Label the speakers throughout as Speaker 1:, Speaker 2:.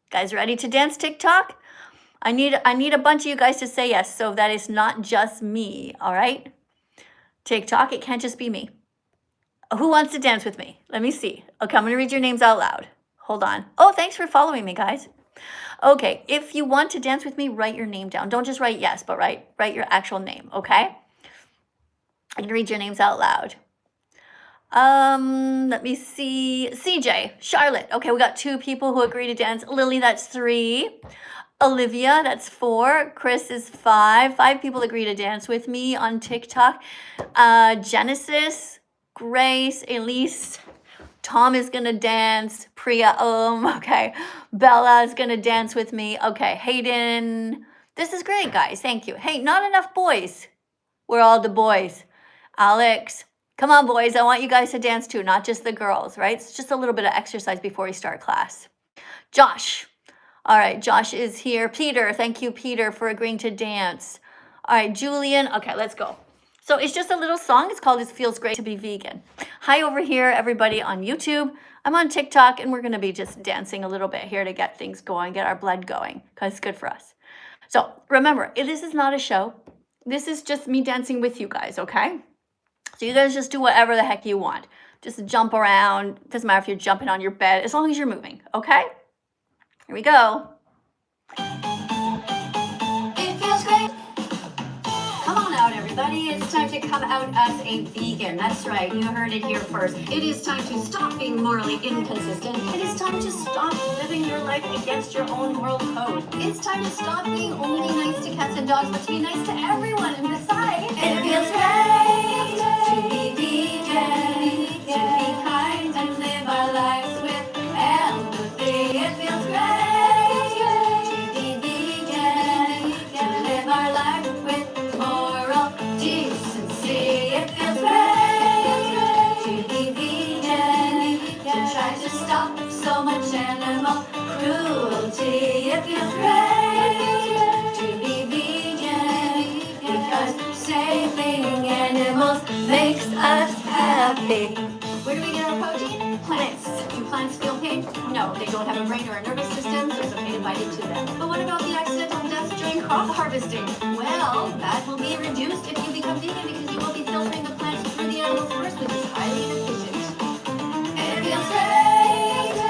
Speaker 1: Guys ready to dance TikTok? I need a bunch of you guys to say yes, so that is not just me, all right? TikTok, it can't just be me. Who wants to dance with me? Let me see. Okay, I'm gonna read your names out loud. Hold on. Oh, thanks for following me, guys. Okay, if you want to dance with me, write your name down. Don't just write yes, but write your actual name, okay? I'm gonna read your names out loud. Let me see. CJ, Charlotte. Okay, we got 2 people who agree to dance. Lily, that's 3. Olivia, that's 4. Chris is 5. 5 people agree to dance with me on TikTok. Genesis, Grace, Elise, Tom is gonna dance. Priya, okay. Bella is gonna dance with me. Okay, Hayden. This is great, guys. Thank you. Hey, not enough boys. We're all the boys. Alex, come on, boys. I want you guys to dance too, not just the girls, right? It's just a little bit of exercise before we start class. Josh. All right, Josh is here. Peter, thank you, Peter, for agreeing to dance. All right, Julian. Okay, let's go. So it's just a little song. It's called It Feels Great to Be Vegan. Hi over here, everybody on YouTube. I'm on TikTok, and we're going to be just dancing a little bit here to get things going, get our blood going, because it's good for us. So remember, this is not a show. This is just me dancing with you guys, okay? So you guys just do whatever the heck you want. Just jump around. Doesn't matter if you're jumping on your bed, as long as you're moving, okay? Here we go. It feels great. Come on out, everybody. It's time to come out as a vegan. That's right. You heard it here first. It is time to stop being morally inconsistent. It is time to stop living your life against your own moral code. It's time to stop being only nice to cats and dogs, but to be nice to everyone. And besides, it feels great to be vegan, to be kind and live our lives with empathy. It feels great to be vegan, to live our life with moral decency. It feels great to be vegan, to try to stop so much animal cruelty. It feels great to be vegan, because saving animals makes us happy. Where do we get our protein? Plants. Do plants feel pain? No, they don't have a brain or a nervous system, so it's okay to bite into them. But what about the accidental deaths during crop harvesting? Well, that will be reduced if you become vegan, because you will be filtering the plants through the animals first, which is highly inefficient. It feels great to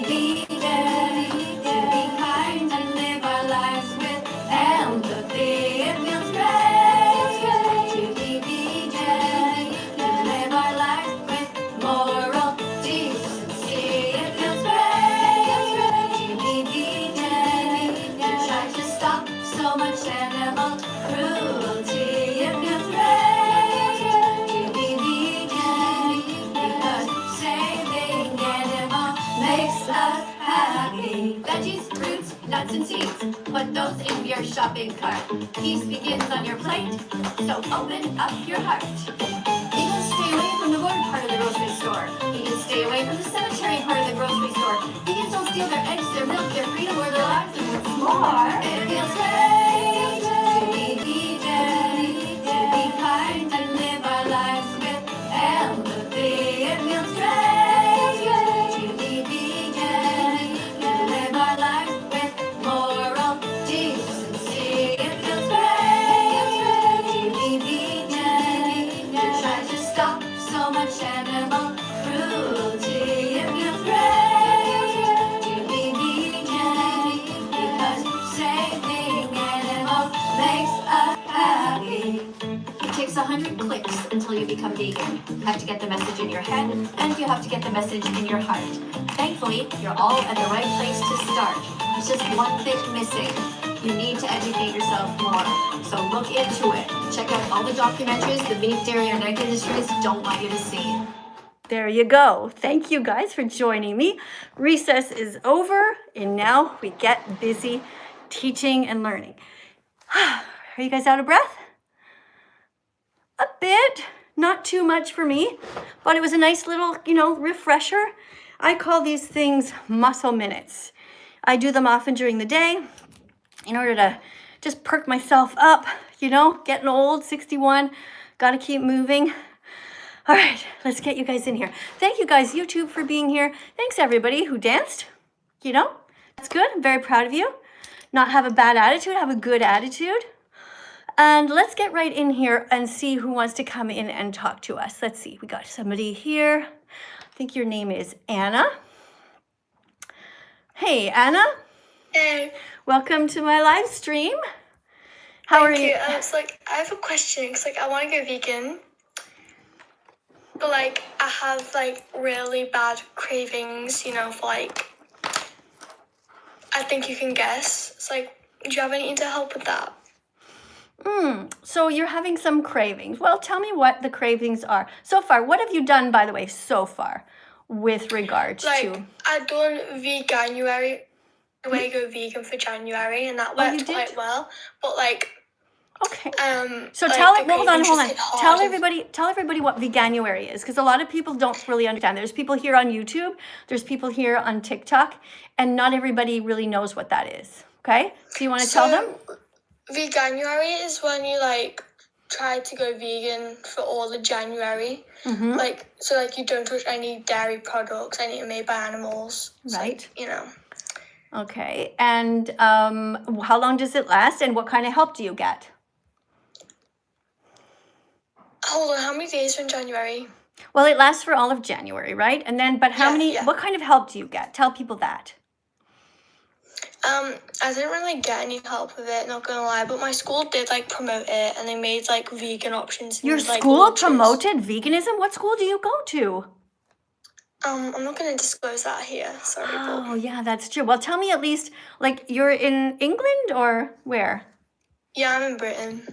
Speaker 1: be vegan, to be kind and live our lives with empathy. It feels great to be vegan, to live our lives with moral decency. It feels great to be vegan, to try to stop so much animal cruelty. It feels great to be vegan, because saving animals makes us happy. Veggies, fruits, nuts and seeds, put those in your shopping cart. Peace begins on your plate, so open up your heart. Vegans stay away from the garden part of the grocery store. Vegans stay away from the cemetery part of the grocery store. Vegans don't steal their eggs, their milk, their freedom, or their lives, and what's more, it feels great to be vegan, to be kind and live our lives with empathy. It feels great to be vegan, to live our lives with moral decency. It feels great to be vegan, to try to stop so much animal cruelty. It feels great to be vegan, because saving animals makes us happy. It takes 100 clicks until you become vegan. You have to get the message in your head, and you have to get the message in your heart. Thankfully, you're all at the right place to start. There's just one thing missing. You need to educate yourself more. So look into it. Check out all the documentaries the beef, dairy, and egg industries don't want you to see. There you go. Thank you guys for joining me. Recess is over, and now we get busy teaching and learning. Are you guys out of breath? A bit, not too much for me, but it was a nice little, refresher. I call these things muscle minutes. I do them often during the day in order to just perk myself up, getting old, 61, gotta keep moving. All right, let's get you guys in here. Thank you guys, YouTube, for being here. Thanks everybody who danced, That's good. I'm very proud of you. Not have a bad attitude, have a good attitude. And let's get right in here and see who wants to come in and talk to us. Let's see, we got somebody here. I think your name is Anna. Hey, Anna.
Speaker 2: Hey.
Speaker 1: Welcome to my live stream. How are you?
Speaker 2: It's like, I have a question, because like, I want to go vegan, but like, I have like really bad cravings, you know, for like, I think you can guess. It's like, do you have anything to help with that?
Speaker 1: So you're having some cravings. Well, tell me what the cravings are. So far, what have you done, by the way, so far with regards to?
Speaker 2: I've done veganuary, the way I go vegan for January, and that worked quite well. But like,
Speaker 1: okay. So
Speaker 2: like
Speaker 1: hold on. Tell everybody what veganuary is, because a lot of people don't really understand. There's people here on YouTube, there's people here on TikTok, and not everybody really knows what that is. Okay? So you want to tell them?
Speaker 2: Veganuary is when you like try to go vegan for all of January. Like, so like you don't touch any dairy products, anything made by animals.
Speaker 1: Right.
Speaker 2: Like, you know.
Speaker 1: Okay. And how long does it last, and what kind of help do you get?
Speaker 2: Hold on, how many days are in January?
Speaker 1: Well, it lasts for all of January, right? And then, but what kind of help do you get? Tell people that.
Speaker 2: I didn't really get any help with it, not gonna lie, but my school did like promote it, and they made like vegan options.
Speaker 1: Your school promoted veganism? What school do you go to?
Speaker 2: I'm not gonna disclose that here, sorry.
Speaker 1: Oh, yeah, that's true. Well, tell me at least, like, you're in England or where?
Speaker 2: Yeah, I'm in Britain.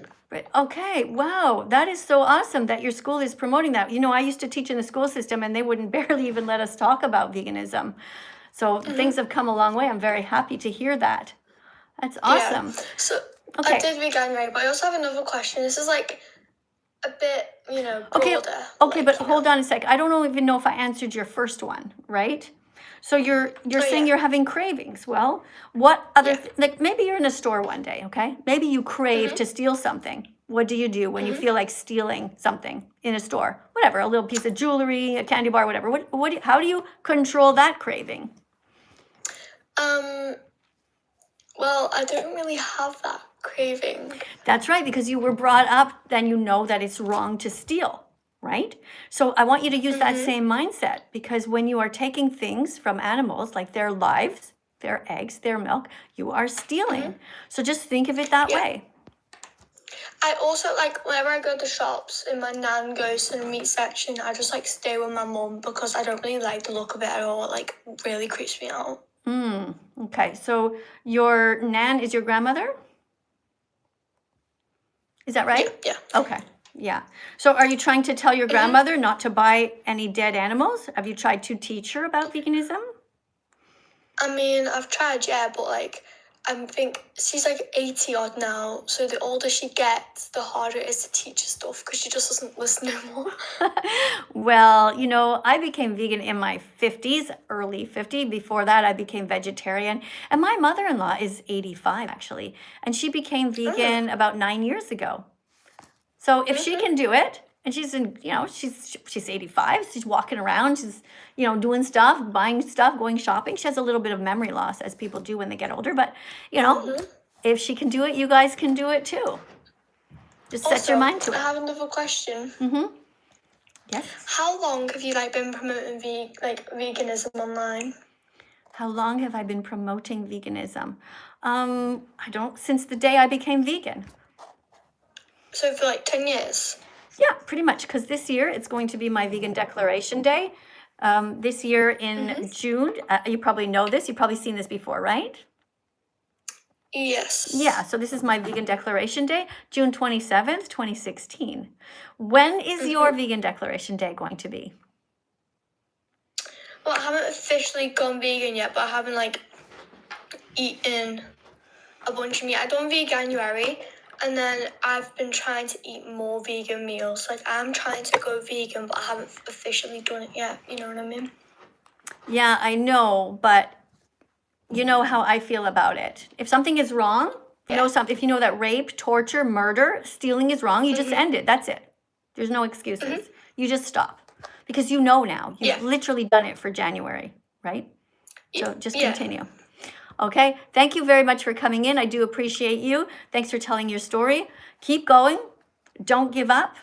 Speaker 1: Okay, wow, that is so awesome that your school is promoting that. You know, I used to teach in the school system, and they wouldn't barely even let us talk about veganism. So things have come a long way. I'm very happy to hear that. That's awesome.
Speaker 2: Yeah. So I did veganuary, but I also have another question. This is like a bit, you know, broader.
Speaker 1: Okay, but hold on a sec. I don't even know if I answered your first one, right? So you're saying you're having cravings. Well, what other like maybe you're in a store one day, okay? Maybe you crave to steal something. What do you do when you feel like stealing something in a store? Whatever, a little piece of jewelry, a candy bar, whatever. How do you control that craving?
Speaker 2: Well, I don't really have that craving.
Speaker 1: That's right, because you were brought up, then you know that it's wrong to steal, right? So I want you to use that same mindset, because when you are taking things from animals, like their lives, their eggs, their milk, you are stealing. So just think of it that way.
Speaker 2: I also, like, whenever I go to shops and my nan goes to the meat section, I just, like, stay with my mum because I don't really like the look of it at all. It, like, really creeps me out.
Speaker 1: Okay, so your nan is your grandmother? Is that right?
Speaker 2: Yeah.
Speaker 1: Okay, yeah. So are you trying to tell your grandmother not to buy any dead animals? Have you tried to teach her about veganism?
Speaker 2: I mean, I've tried, yeah, but, like, I think she's like 80 odd now, so the older she gets, the harder it is to teach her stuff because she just doesn't listen anymore.
Speaker 1: Well, you know, I became vegan in my 50s, early 50. Before that, I became vegetarian. And my mother-in-law is 85, actually. And she became vegan about 9 years ago. So if she can do it, and she's in, you know, she's 85, she's walking around, she's, you know, doing stuff, buying stuff, going shopping. She has a little bit of memory loss, as people do when they get older. But, you know, if she can do it, you guys can do it too. Just set your mind to it.
Speaker 2: I have another question.
Speaker 1: Yes?
Speaker 2: How long have you, like, been promoting veganism online?
Speaker 1: How long have I been promoting veganism? Since the day I became vegan.
Speaker 2: So for, like, 10 years?
Speaker 1: Yeah, pretty much, because this year it's going to be my vegan declaration day. This year in June, you probably know this, you've probably seen this before, right?
Speaker 2: Yes.
Speaker 1: Yeah, so this is my vegan declaration day, June 27th, 2016. When is your vegan declaration day going to be?
Speaker 2: Well, I haven't officially gone vegan yet, but I haven't, like, eaten a bunch of meat. I done veganuary. And then I've been trying to eat more vegan meals. Like, I'm trying to go vegan, but I haven't officially done it yet. You know what I mean?
Speaker 1: Yeah, I know, but you know how I feel about it. If something is wrong, if you know that rape, torture, murder, stealing is wrong, you just end it. That's it. There's no excuses. You just stop. Because you know now. You've literally done it for January, right? So just continue. Okay, thank you very much for coming in. I do appreciate you. Thanks for telling your story. Keep going. Don't give up.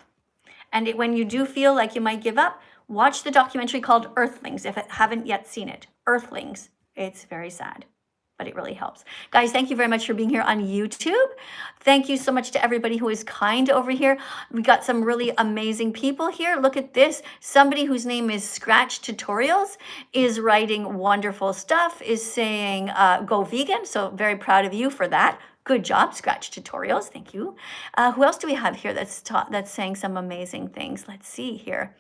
Speaker 1: And when you do feel like you might give up, watch the documentary called Earthlings if you haven't yet seen it. Earthlings. It's very sad, but it really helps. Guys, thank you very much for being here on YouTube. Thank you so much to everybody who is kind over here. We got some really amazing people here. Look at this. Somebody whose name is Scratch Tutorials is writing wonderful stuff, is saying go vegan. So very proud of you for that. Good job, Scratch Tutorials. Thank you. Who else do we have here that's saying some amazing things? Let's see here.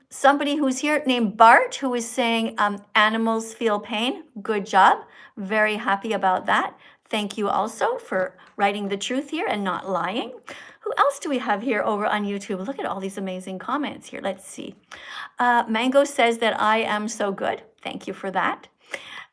Speaker 1: Somebody who's here named Bart, who is saying animals feel pain. Good job. Very happy about that. Thank you also for writing the truth here and not lying. Who else do we have here over on YouTube? Look at all these amazing comments here. Let's see. Mango says that I am so good. Thank you for that.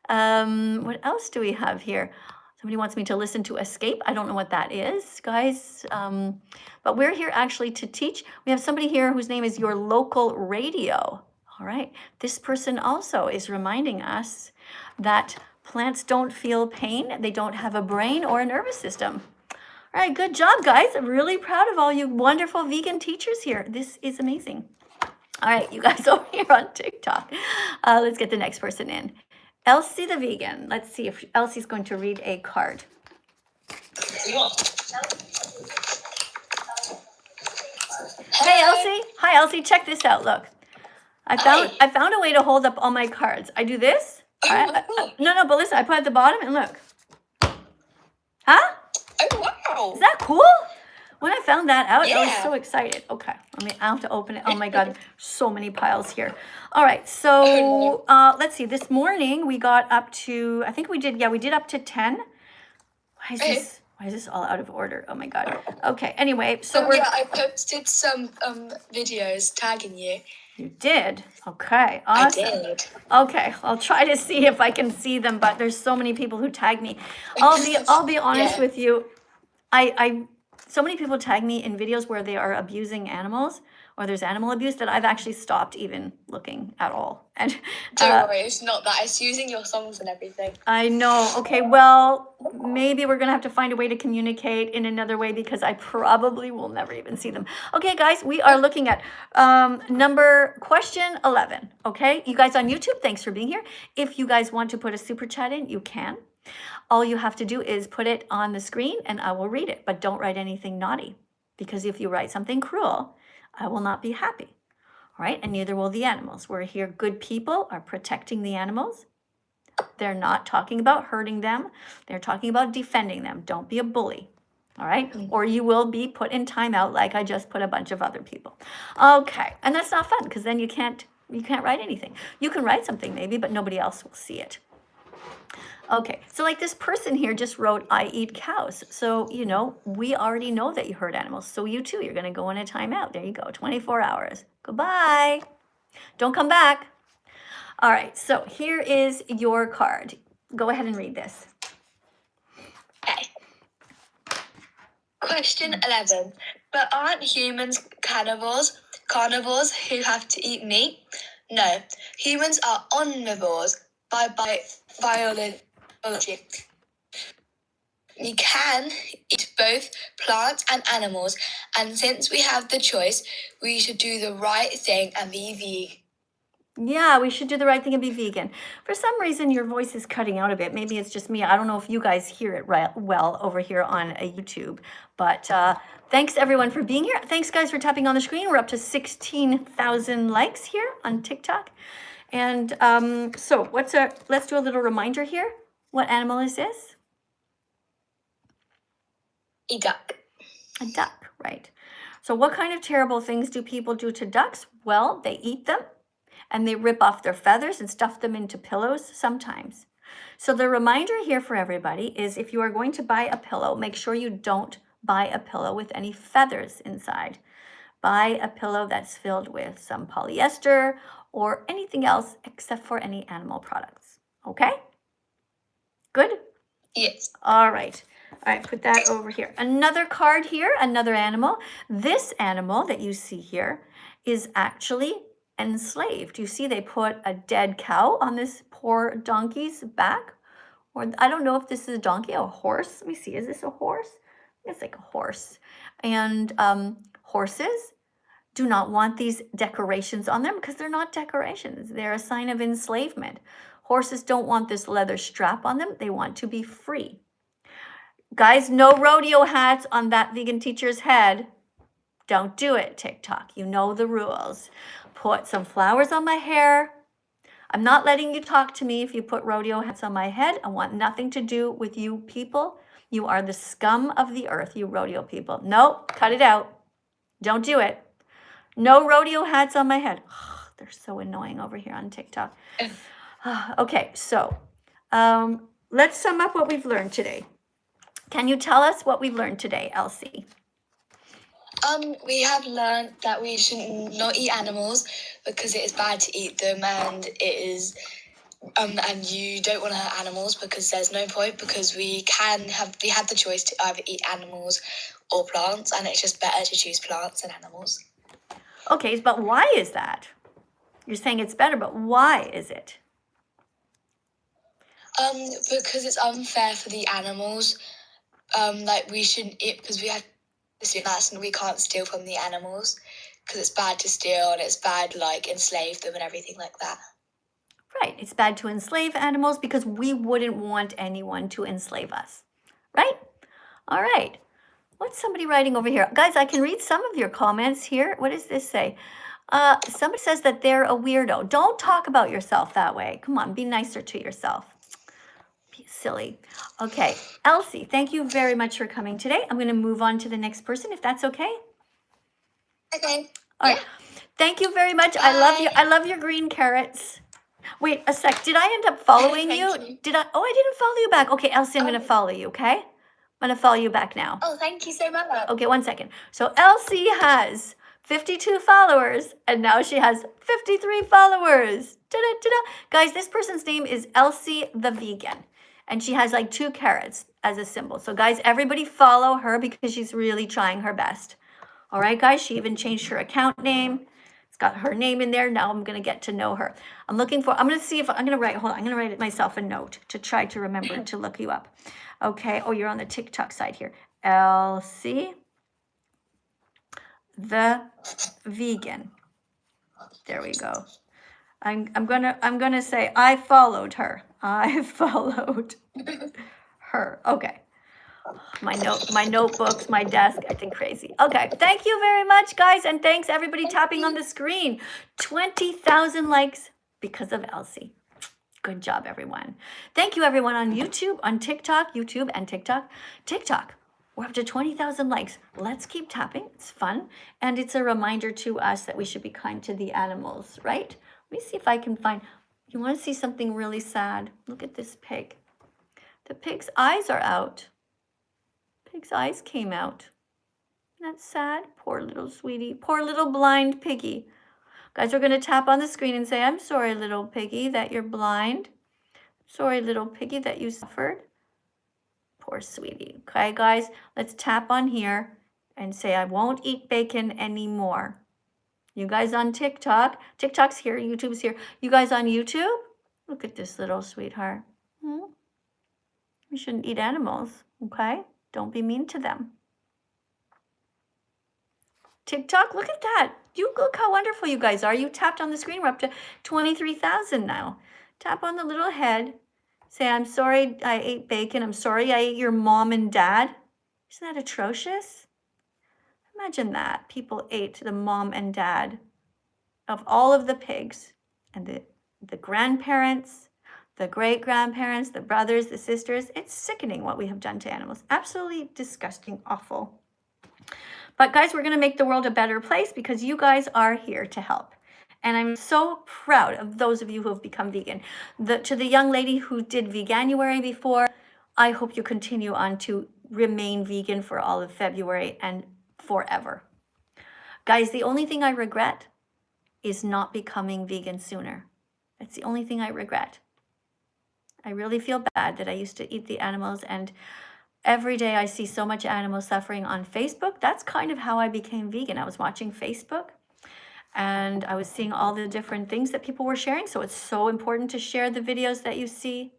Speaker 1: What else do we have here? Somebody wants me to listen to Escape. I don't know what that is, guys. But we're here actually to teach. We have somebody here whose name is Your Local Radio. All right. This person also is reminding us that plants don't feel pain. They don't have a brain or a nervous system. All right. Good job, guys. I'm really proud of all you wonderful vegan teachers here. This is amazing. All right. You guys over here on TikTok. Let's get the next person in. Elsie the vegan. Let's see if Elsie's going to read a card. Hey, Elsie. Hi, Elsie. Check this out. Look, I found a way to hold up all my cards. I do this. No, but listen. I put it at the bottom and look. Huh?
Speaker 3: Oh wow!
Speaker 1: Is that cool? When I found that out, I was so excited. Okay, I'll have to open it. Oh my God, so many piles here. All right, so let's see. This morning we got up to, I think we did up to 10. Why is this all out of order? Oh my God. Okay, anyway, so
Speaker 3: I posted some videos tagging you.
Speaker 1: You did? Okay, awesome.
Speaker 3: I did.
Speaker 1: Okay, I'll try to see if I can see them, but there's so many people who tag me. I'll be honest with you. So many people tag me in videos where they are abusing animals or there's animal abuse that I've actually stopped even looking at all. And
Speaker 3: don't worry, it's not that. It's using your songs and everything.
Speaker 1: I know. Okay, well, maybe we're going to have to find a way to communicate in another way because I probably will never even see them. Okay, guys, we are looking at question 11. Okay, you guys on YouTube, thanks for being here. If you guys want to put a super chat in, you can. All you have to do is put it on the screen and I will read it, but don't write anything naughty because if you write something cruel, I will not be happy. All right, and neither will the animals. We're here, good people are protecting the animals. They're not talking about hurting them. They're talking about defending them. Don't be a bully. All right, or you will be put in timeout like I just put a bunch of other people. Okay, and that's not fun because then you can't write anything. You can write something maybe, but nobody else will see it. Okay, so like this person here just wrote, I eat cows. So, we already know that you hurt animals. So you too, you're going to go in a timeout. There you go, 24 hours. Goodbye. Don't come back. All right, so here is your card. Go ahead and read this.
Speaker 3: Okay. Question 11. But aren't humans carnivores who have to eat meat? No, humans are omnivores by biology. You can eat both plants and animals, and since we have the choice, we should do the right thing and be vegan.
Speaker 1: Yeah, we should do the right thing and be vegan. For some reason, your voice is cutting out a bit. Maybe it's just me. I don't know if you guys hear it well over here on YouTube. But thanks, everyone, for being here. Thanks, guys, for tapping on the screen. We're up to 16,000 likes here on TikTok. And so let's do a little reminder here. What animal is this?
Speaker 3: A duck.
Speaker 1: A duck, right. So what kind of terrible things do people do to ducks? Well, they eat them and they rip off their feathers and stuff them into pillows sometimes. So the reminder here for everybody is if you are going to buy a pillow, make sure you don't buy a pillow with any feathers inside. Buy a pillow that's filled with some polyester or anything else except for any animal products. Okay? Good?
Speaker 3: Yes.
Speaker 1: All right. All right, put that over here. Another card here, another animal. This animal that you see here is actually enslaved. You see they put a dead cow on this poor donkey's back. Or I don't know if this is a donkey or a horse. Let me see. Is this a horse? It's like a horse. And horses do not want these decorations on them because they're not decorations. They're a sign of enslavement. Horses don't want this leather strap on them. They want to be free. Guys, no rodeo hats on that vegan teacher's head. Don't do it, TikTok. You know the rules. Put some flowers on my hair. I'm not letting you talk to me if you put rodeo hats on my head. I want nothing to do with you people. You are the scum of the earth, you rodeo people. Nope, cut it out. Don't do it. No rodeo hats on my head. Oh, they're so annoying over here on TikTok. Okay, so let's sum up what we've learned today. Can you tell us what we've learned today, Elsie?
Speaker 3: We have learned that we should not eat animals because it is bad to eat them, and it is and you don't want to hurt animals because there's no point, because we had the choice to either eat animals or plants, and it's just better to choose plants than animals.
Speaker 1: Okay, but why is that? You're saying it's better, but why is it?
Speaker 3: Because it's unfair for the animals. Like we shouldn't eat because we have to do that, and we can't steal from the animals because it's bad to steal, and it's bad like enslave them and everything like that.
Speaker 1: Right, it's bad to enslave animals because we wouldn't want anyone to enslave us, right? All right, what's somebody writing over here? Guys, I can read some of your comments here. What does this say? Somebody says that they're a weirdo. Don't talk about yourself that way. Come on, be nicer to yourself. Be silly. Okay, Elsie, thank you very much for coming today. I'm going to move on to the next person, if that's okay.
Speaker 3: Okay.
Speaker 1: All right. Thank you very much.
Speaker 3: Bye.
Speaker 1: I love you. I love your green carrots. Wait a sec. Did I end up following
Speaker 3: Thank you.
Speaker 1: Did I? Oh, I didn't follow you back. Okay, Elsie, I'm going to follow you, okay? I'm going to follow you back now.
Speaker 3: Oh, thank you so much.
Speaker 1: Okay, 1 second. So Elsie has 52 followers, and now she has 53 followers. Ta-da-ta-da. Guys, this person's name is Elsie the Vegan, and she has like 2 carrots as a symbol. So guys, everybody follow her because she's really trying her best. All right, guys, she even changed her account name. It's got her name in there. Now I'm going to get to know her. I'm going to see if I'm going to write, hold on, I'm going to write myself a note to try to remember to look you up. Okay, oh, you're on the TikTok side here. Elsie the Vegan. There we go. I'm gonna say I followed her. I followed her. Okay. My notebooks, my desk, acting crazy. Okay, thank you very much, guys, and thanks everybody tapping on the screen. 20,000 likes because of Elsie. Good job, everyone. Thank you, everyone on YouTube, on TikTok, YouTube and TikTok. TikTok, we're up to 20,000 likes. Let's keep tapping. It's fun, and it's a reminder to us that we should be kind to the animals, right? Let me see if I can find. You want to see something really sad? Look at this pig. The pig's eyes are out. Pig's eyes came out. Isn't that sad? Poor little sweetie. Poor little blind piggy. Guys, we're going to tap on the screen and say, I'm sorry, little piggy, that you're blind. Sorry, little piggy, that you suffered. Poor sweetie. Okay, guys, let's tap on here and say, I won't eat bacon anymore. You guys on TikTok. TikTok's here. YouTube's here. You guys on YouTube? Look at this little sweetheart. You shouldn't eat animals, okay? Don't be mean to them. TikTok, look at that. You look how wonderful you guys are. You tapped on the screen. We're up to 23,000 now. Tap on the little head. Say, I'm sorry I ate bacon. I'm sorry I ate your mom and dad. Isn't that atrocious? Imagine that. People ate the mom and dad of all of the pigs, and the grandparents, the great-grandparents, the brothers, the sisters. It's sickening what we have done to animals. Absolutely disgusting, awful. But guys, we're going to make the world a better place because you guys are here to help. And I'm so proud of those of you who have become vegan. To the young lady who did Veganuary before, I hope you continue on to remain vegan for all of February and forever. Guys, the only thing I regret is not becoming vegan sooner. That's the only thing I regret. I really feel bad that I used to eat the animals, and every day I see so much animal suffering on Facebook. That's kind of how I became vegan. I was watching Facebook and I was seeing all the different things that people were sharing. So it's so important to share the videos that you see.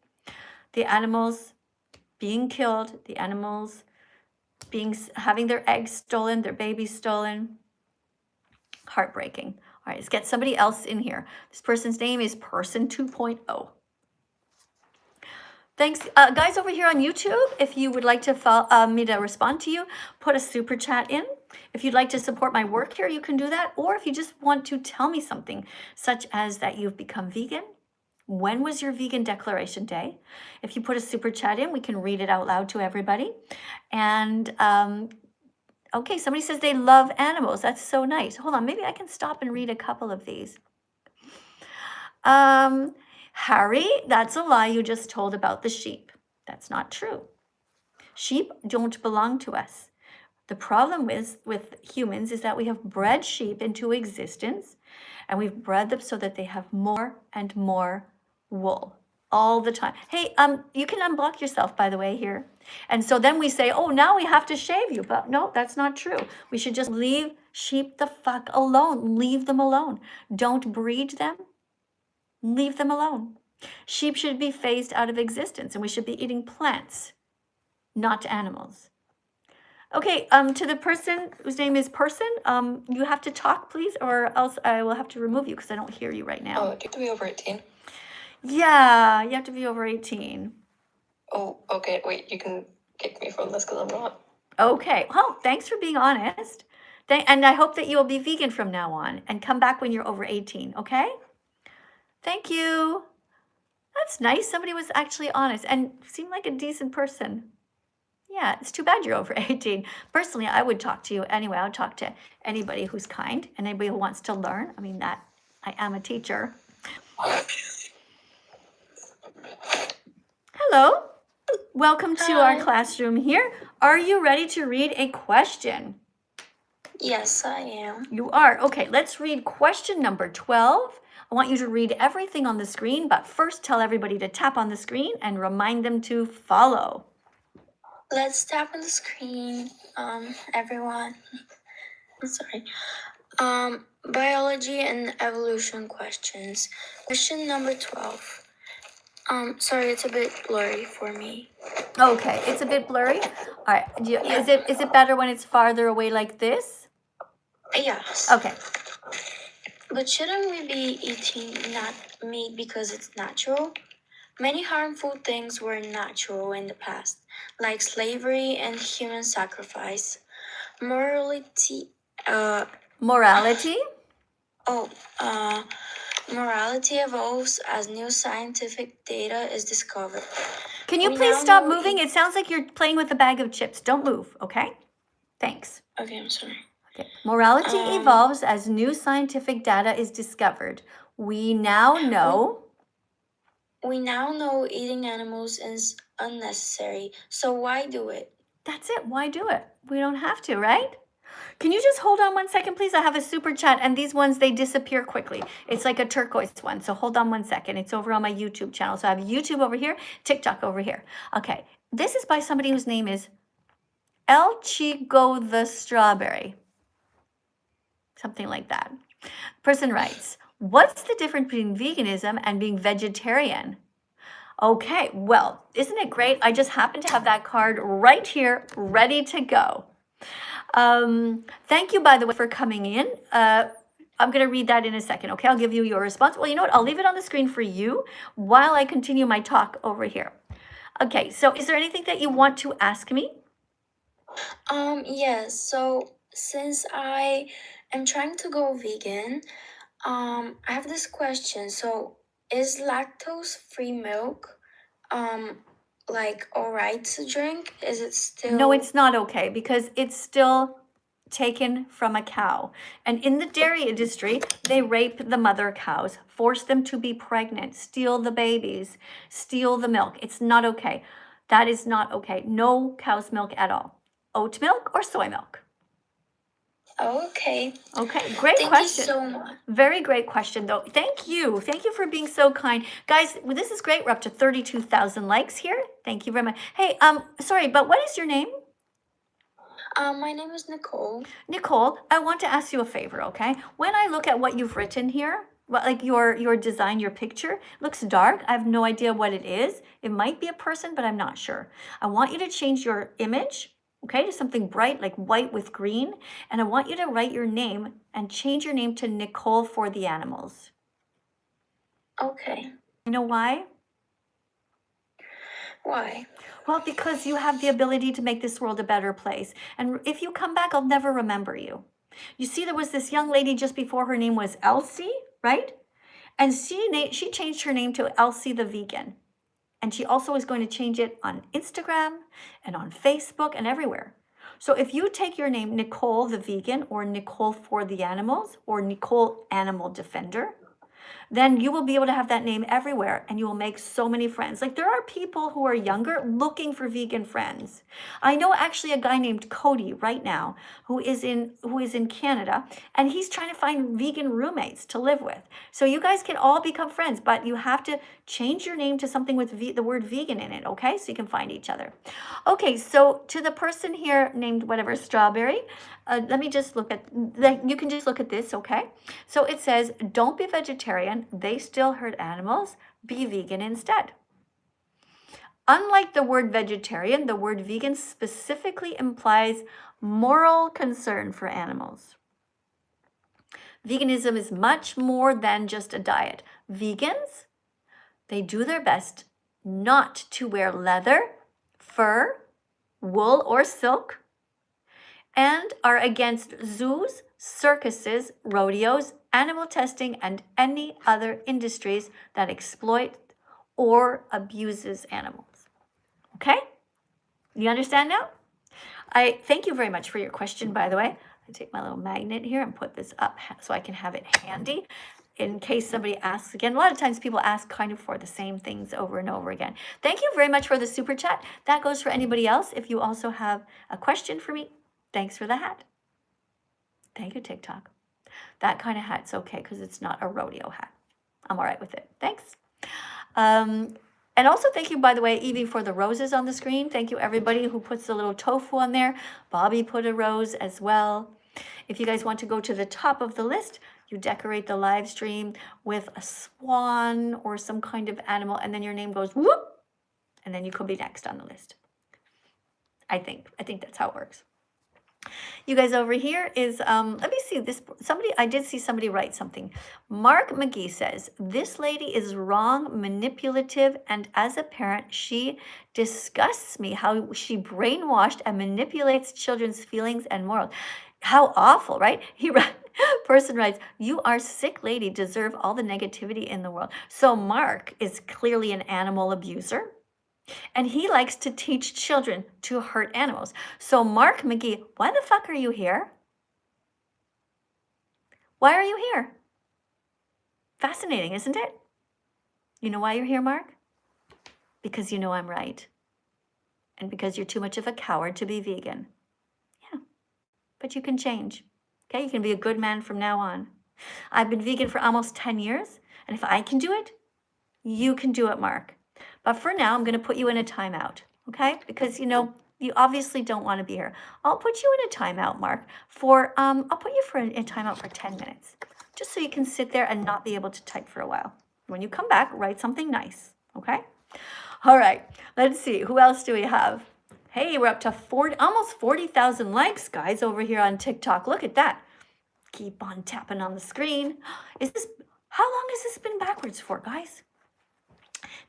Speaker 1: the animals being killed, the animals having their eggs stolen, their babies stolen. Heartbreaking. All right, let's get somebody else in here. This person's name is Person 2.0. Thanks, guys over here on YouTube. If you would like to follow me to respond to you, put a super chat in. If you'd like to support my work here, you can do that. Or if you just want to tell me something, such as that you've become vegan, when was your vegan declaration day? If you put a super chat in, we can read it out loud to everybody. And okay, somebody says they love animals. That's so nice. Hold on, maybe I can stop and read a couple of these. Harry, that's a lie you just told about the sheep. That's not true. Sheep don't belong to us. The problem with humans is that we have bred sheep into existence, and we've bred them so that they have more and more wool all the time. Hey, you can unblock yourself, by the way, here. And so then we say, oh, now we have to shave you. But no, that's not true. We should just leave sheep the fuck alone. Leave them alone. Don't breed them. Leave them alone. Sheep should be phased out of existence, and we should be eating plants, not animals. Okay, to the person whose name is Person, you have to talk, please, or else I will have to remove you because I don't hear you right now.
Speaker 3: Oh, do you have to be over 18?
Speaker 1: Yeah, you have to be over 18.
Speaker 3: Oh, okay. Wait, you can kick me from this because I'm not.
Speaker 1: Okay, well, thanks for being honest. And I hope that you will be vegan from now on and come back when you're over 18, okay? Thank you. That's nice. Somebody was actually honest and seemed like a decent person. Yeah, it's too bad you're over 18. Personally, I would talk to you anyway. I would talk to anybody who's kind and anybody who wants to learn. I mean, that I am a teacher. Hello. Welcome to our classroom here. Are you ready to read a question?
Speaker 2: Yes, I am.
Speaker 1: You are. Okay, let's read question number 12. I want you to read everything on the screen, but first tell everybody to tap on the screen and remind them to follow.
Speaker 2: Let's tap on the screen, everyone. Sorry. Biology and evolution questions. Question number 12. Sorry, it's a bit blurry for me.
Speaker 1: Okay, it's a bit blurry. All right, is it better when it's farther away like this?
Speaker 2: Yes.
Speaker 1: Okay.
Speaker 2: But shouldn't we be eating not meat because it's natural? Many harmful things were natural in the past, like slavery and human sacrifice. Morality.
Speaker 1: Morality?
Speaker 2: Morality evolves as new scientific data is discovered.
Speaker 1: Can you please stop moving? It sounds like you're playing with a bag of chips. Don't move, okay? Thanks.
Speaker 2: Okay, I'm sorry.
Speaker 1: Okay. Morality evolves as new scientific data is discovered. We now know
Speaker 2: eating animals is unnecessary. So why do it?
Speaker 1: That's it. Why do it? We don't have to, right? Can you just hold on 1 second, please? I have a super chat, and these ones, they disappear quickly. It's like a turquoise one, so hold on 1 second. It's over on my YouTube channel. So I have YouTube over here, TikTok over here. Okay, this is by somebody whose name is El Chico the Strawberry. Something like that. Person writes, what's the difference between veganism and being vegetarian? Okay, well, isn't it great? I just happen to have that card right here, ready to go. Thank you, by the way, for coming in. I'm going to read that in a second, okay? I'll give you your response. Well, you know what? I'll leave it on the screen for you while I continue my talk over here. Okay, so is there anything that you want to ask me?
Speaker 2: Yes. So since I am trying to go vegan, I have this question. So is lactose-free milk, like all right to drink? Is it still?
Speaker 1: No, it's not okay because it's still taken from a cow. And in the dairy industry, they rape the mother cows, force them to be pregnant, steal the babies, steal the milk. It's not okay. That is not okay. No cow's milk at all. Oat milk or soy milk?
Speaker 2: Okay.
Speaker 1: Okay, great question.
Speaker 2: Thank you so much.
Speaker 1: Very great question, though. Thank you. Thank you for being so kind. Guys, this is great. We're up to 32,000 likes here. Thank you very much. Hey, sorry, but what is your name?
Speaker 2: My name is Nicole.
Speaker 1: Nicole, I want to ask you a favor, okay? When I look at what you've written here, well, like your design, your picture looks dark. I have no idea what it is. It might be a person, but I'm not sure. I want you to change your image, okay, to something bright like white with green. And I want you to write your name and change your name to Nicole for the animals.
Speaker 2: Okay.
Speaker 1: You know why?
Speaker 2: Why?
Speaker 1: Well, because you have the ability to make this world a better place. And if you come back, I'll never remember you. You see, there was this young lady just before, her name was Elsie, right? And she changed her name to Elsie the Vegan. And she also is going to change it on Instagram and on Facebook and everywhere. So if you take your name, Nicole the Vegan, or Nicole for the Animals, or Nicole Animal Defender, then you will be able to have that name everywhere and you will make so many friends. Like, there are people who are younger looking for vegan friends. I know actually a guy named Cody right now who is in Canada, and he's trying to find vegan roommates to live with. So you guys can all become friends, but you have to change your name to something with the word vegan in it, okay? So you can find each other. Okay, so to the person here named whatever, Strawberry, let me just look at, you can just look at this, okay? So it says, don't be vegetarian. They still hurt animals. Be vegan instead. Unlike the word vegetarian, the word vegan specifically implies moral concern for animals. Veganism is much more than just a diet. Vegans, they do their best not to wear leather, fur, wool, or silk, and are against zoos, circuses, rodeos, animal testing, and any other industries that exploit or abuses animals. Okay? You understand now? I thank you very much for your question, by the way. I take my little magnet here and put this up so I can have it handy in case somebody asks again. A lot of times people ask kind of for the same things over and over again. Thank you very much for the super chat. That goes for anybody else. If you also have a question for me, thanks for the hat. Thank you, TikTok. That kind of hat's okay because it's not a rodeo hat. I'm all right with it. Thanks. And also thank you, by the way, Evie, for the roses on the screen. Thank you, everybody who puts the little tofu on there. Bobby put a rose as well. If you guys want to go to the top of the list, you decorate the live stream with a swan or some kind of animal, and then your name goes whoop, and then you could be next on the list. I think that's how it works. You guys over here is, let me see this. I did see somebody write something. Mark McGee says, this lady is wrong, manipulative, and as a parent, she disgusts me how she brainwashed and manipulates children's feelings and morals. How awful, right? Person writes, you are sick lady, deserve all the negativity in the world. So Mark is clearly an animal abuser. And he likes to teach children to hurt animals. So Mark McGee, why the fuck are you here? Why are you here? Fascinating, isn't it? You know why you're here, Mark? Because you know I'm right. And because you're too much of a coward to be vegan. Yeah, but you can change. Okay, you can be a good man from now on. I've been vegan for almost 10 years. And if I can do it, you can do it, Mark. But for now, I'm going to put you in a timeout, okay? Because, you obviously don't want to be here. I'll put you in a timeout, Mark, I'll put you in a timeout for 10 minutes, just so you can sit there and not be able to type for a while. When you come back, write something nice, okay? All right, let's see. Who else do we have? Hey, we're up to almost 40,000 likes, guys, over here on TikTok. Look at that. Keep on tapping on the screen. How long has this been backwards for, guys?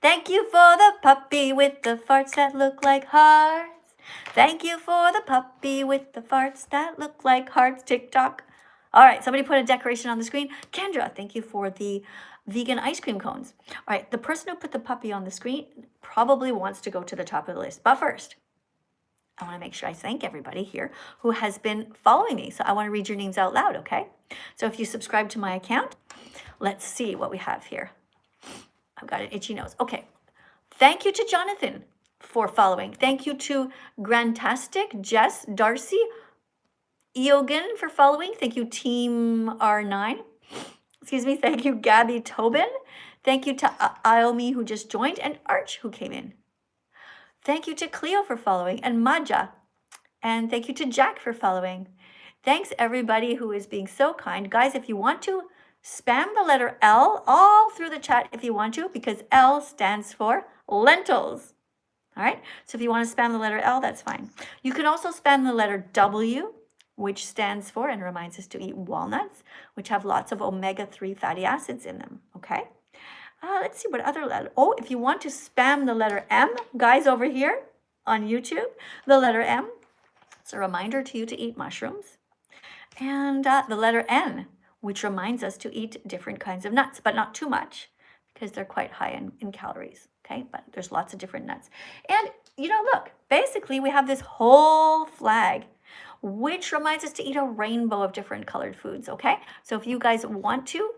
Speaker 1: Thank you for the puppy with the farts that look like hearts. Thank you for the puppy with the farts that look like hearts. TikTok. All right, somebody put a decoration on the screen. Kendra, thank you for the vegan ice cream cones. All right, the person who put the puppy on the screen probably wants to go to the top of the list. But first, I want to make sure I thank everybody here who has been following me. So I want to read your names out loud, okay? So if you subscribe to my account, let's see what we have here. I've got an itchy nose. Okay. Thank you to Jonathan for following. Thank you to Grantastic, Jess, Darcy, Eogan for following. Thank you, Team R9. Excuse me. Thank you, Gabby Tobin. Thank you to Iomi who just joined, and Arch who came in. Thank you to Cleo for following, and Maja. And thank you to Jack for following. Thanks everybody who is being so kind. Guys, if you want to spam the letter L all through the chat if you want to, because L stands for lentils. All right, so if you want to spam the letter L, that's fine. You can also spam the letter W, which stands for and reminds us to eat walnuts, which have lots of omega-3 fatty acids in them, okay? Let's see what other letter. Oh, if you want to spam the letter M, guys over here on YouTube, the letter M, it's a reminder to you to eat mushrooms. And the letter N, which reminds us to eat different kinds of nuts, but not too much because they're quite high in calories, okay? But there's lots of different nuts. And, you know, look, basically we have this whole flag, which reminds us to eat a rainbow of different colored foods, okay? So if you guys want to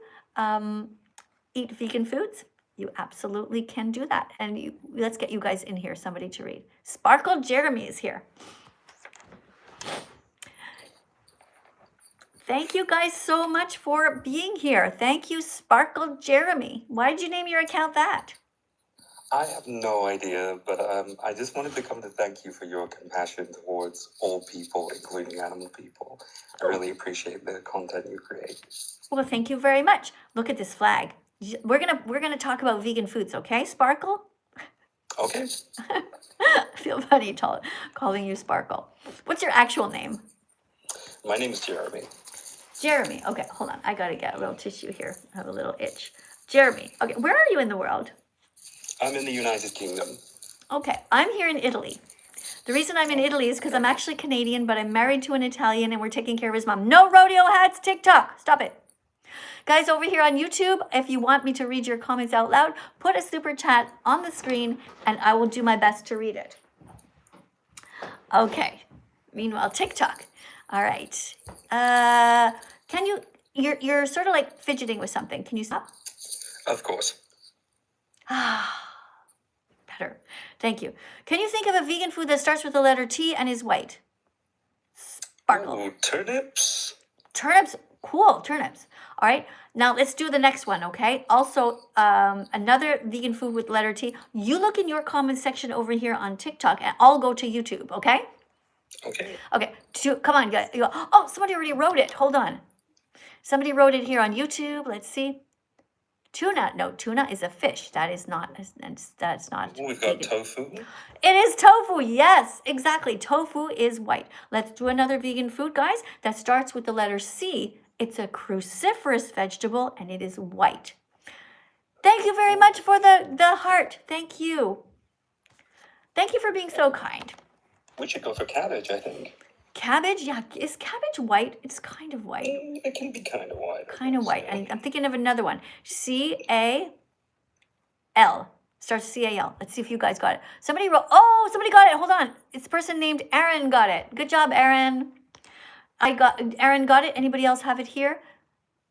Speaker 1: eat vegan foods, you absolutely can do that. And let's get you guys in here, somebody to read. Sparkle Jeremy is here. Thank you guys so much for being here. Thank you, Sparkle Jeremy. Why did you name your account that?
Speaker 4: I have no idea, but I just wanted to come to thank you for your compassion towards all people, including animal people. I really appreciate the content you create.
Speaker 1: Well, thank you very much. Look at this flag. We're gonna talk about vegan foods, okay, Sparkle?
Speaker 4: Okay.
Speaker 1: I feel funny calling you Sparkle. What's your actual name?
Speaker 4: My name is Jeremy.
Speaker 1: Jeremy. Okay, hold on. I gotta get a little tissue here. I have a little itch. Jeremy. Okay, where are you in the world?
Speaker 4: I'm in the United Kingdom.
Speaker 1: Okay, I'm here in Italy. The reason I'm in Italy is because I'm actually Canadian, but I'm married to an Italian and we're taking care of his mom. No rodeo hats, TikTok. Stop it. Guys over here on YouTube, if you want me to read your comments out loud, put a super chat on the screen and I will do my best to read it. Okay. Meanwhile, TikTok. All right. Can you're sort of like fidgeting with something. Can you stop?
Speaker 4: Of course.
Speaker 1: Better. Thank you. Can you think of a vegan food that starts with the letter T and is white? Sparkle.
Speaker 4: Ooh, turnips.
Speaker 1: Turnips. Cool. Turnips. All right. Now let's do the next one, okay? Also, another vegan food with letter T. You look in your comment section over here on TikTok and I'll go to YouTube, okay?
Speaker 4: Okay.
Speaker 1: Okay. Come on, guys. Oh, somebody already wrote it. Hold on. Somebody wrote it here on YouTube. Let's see. Tuna. No, tuna is a fish. That is not. That's not.
Speaker 4: We've got
Speaker 1: vegan.
Speaker 4: tofu.
Speaker 1: It is tofu. Yes, exactly. Tofu is white. Let's do another vegan food, guys, that starts with the letter C. It's a cruciferous vegetable and it is white. Thank you very much for the heart. Thank you. Thank you for being so kind.
Speaker 4: We should go for cabbage, I think.
Speaker 1: Cabbage? Yeah. Is cabbage white? It's kind of white.
Speaker 4: It can be kind of white.
Speaker 1: Kind of white. And I'm thinking of another one. C-A-L. Starts C-A-L. Let's see if you guys got it. Somebody wrote, oh, somebody got it. Hold on. It's a person named Aaron got it. Good job, Aaron. Aaron got it. Anybody else have it here?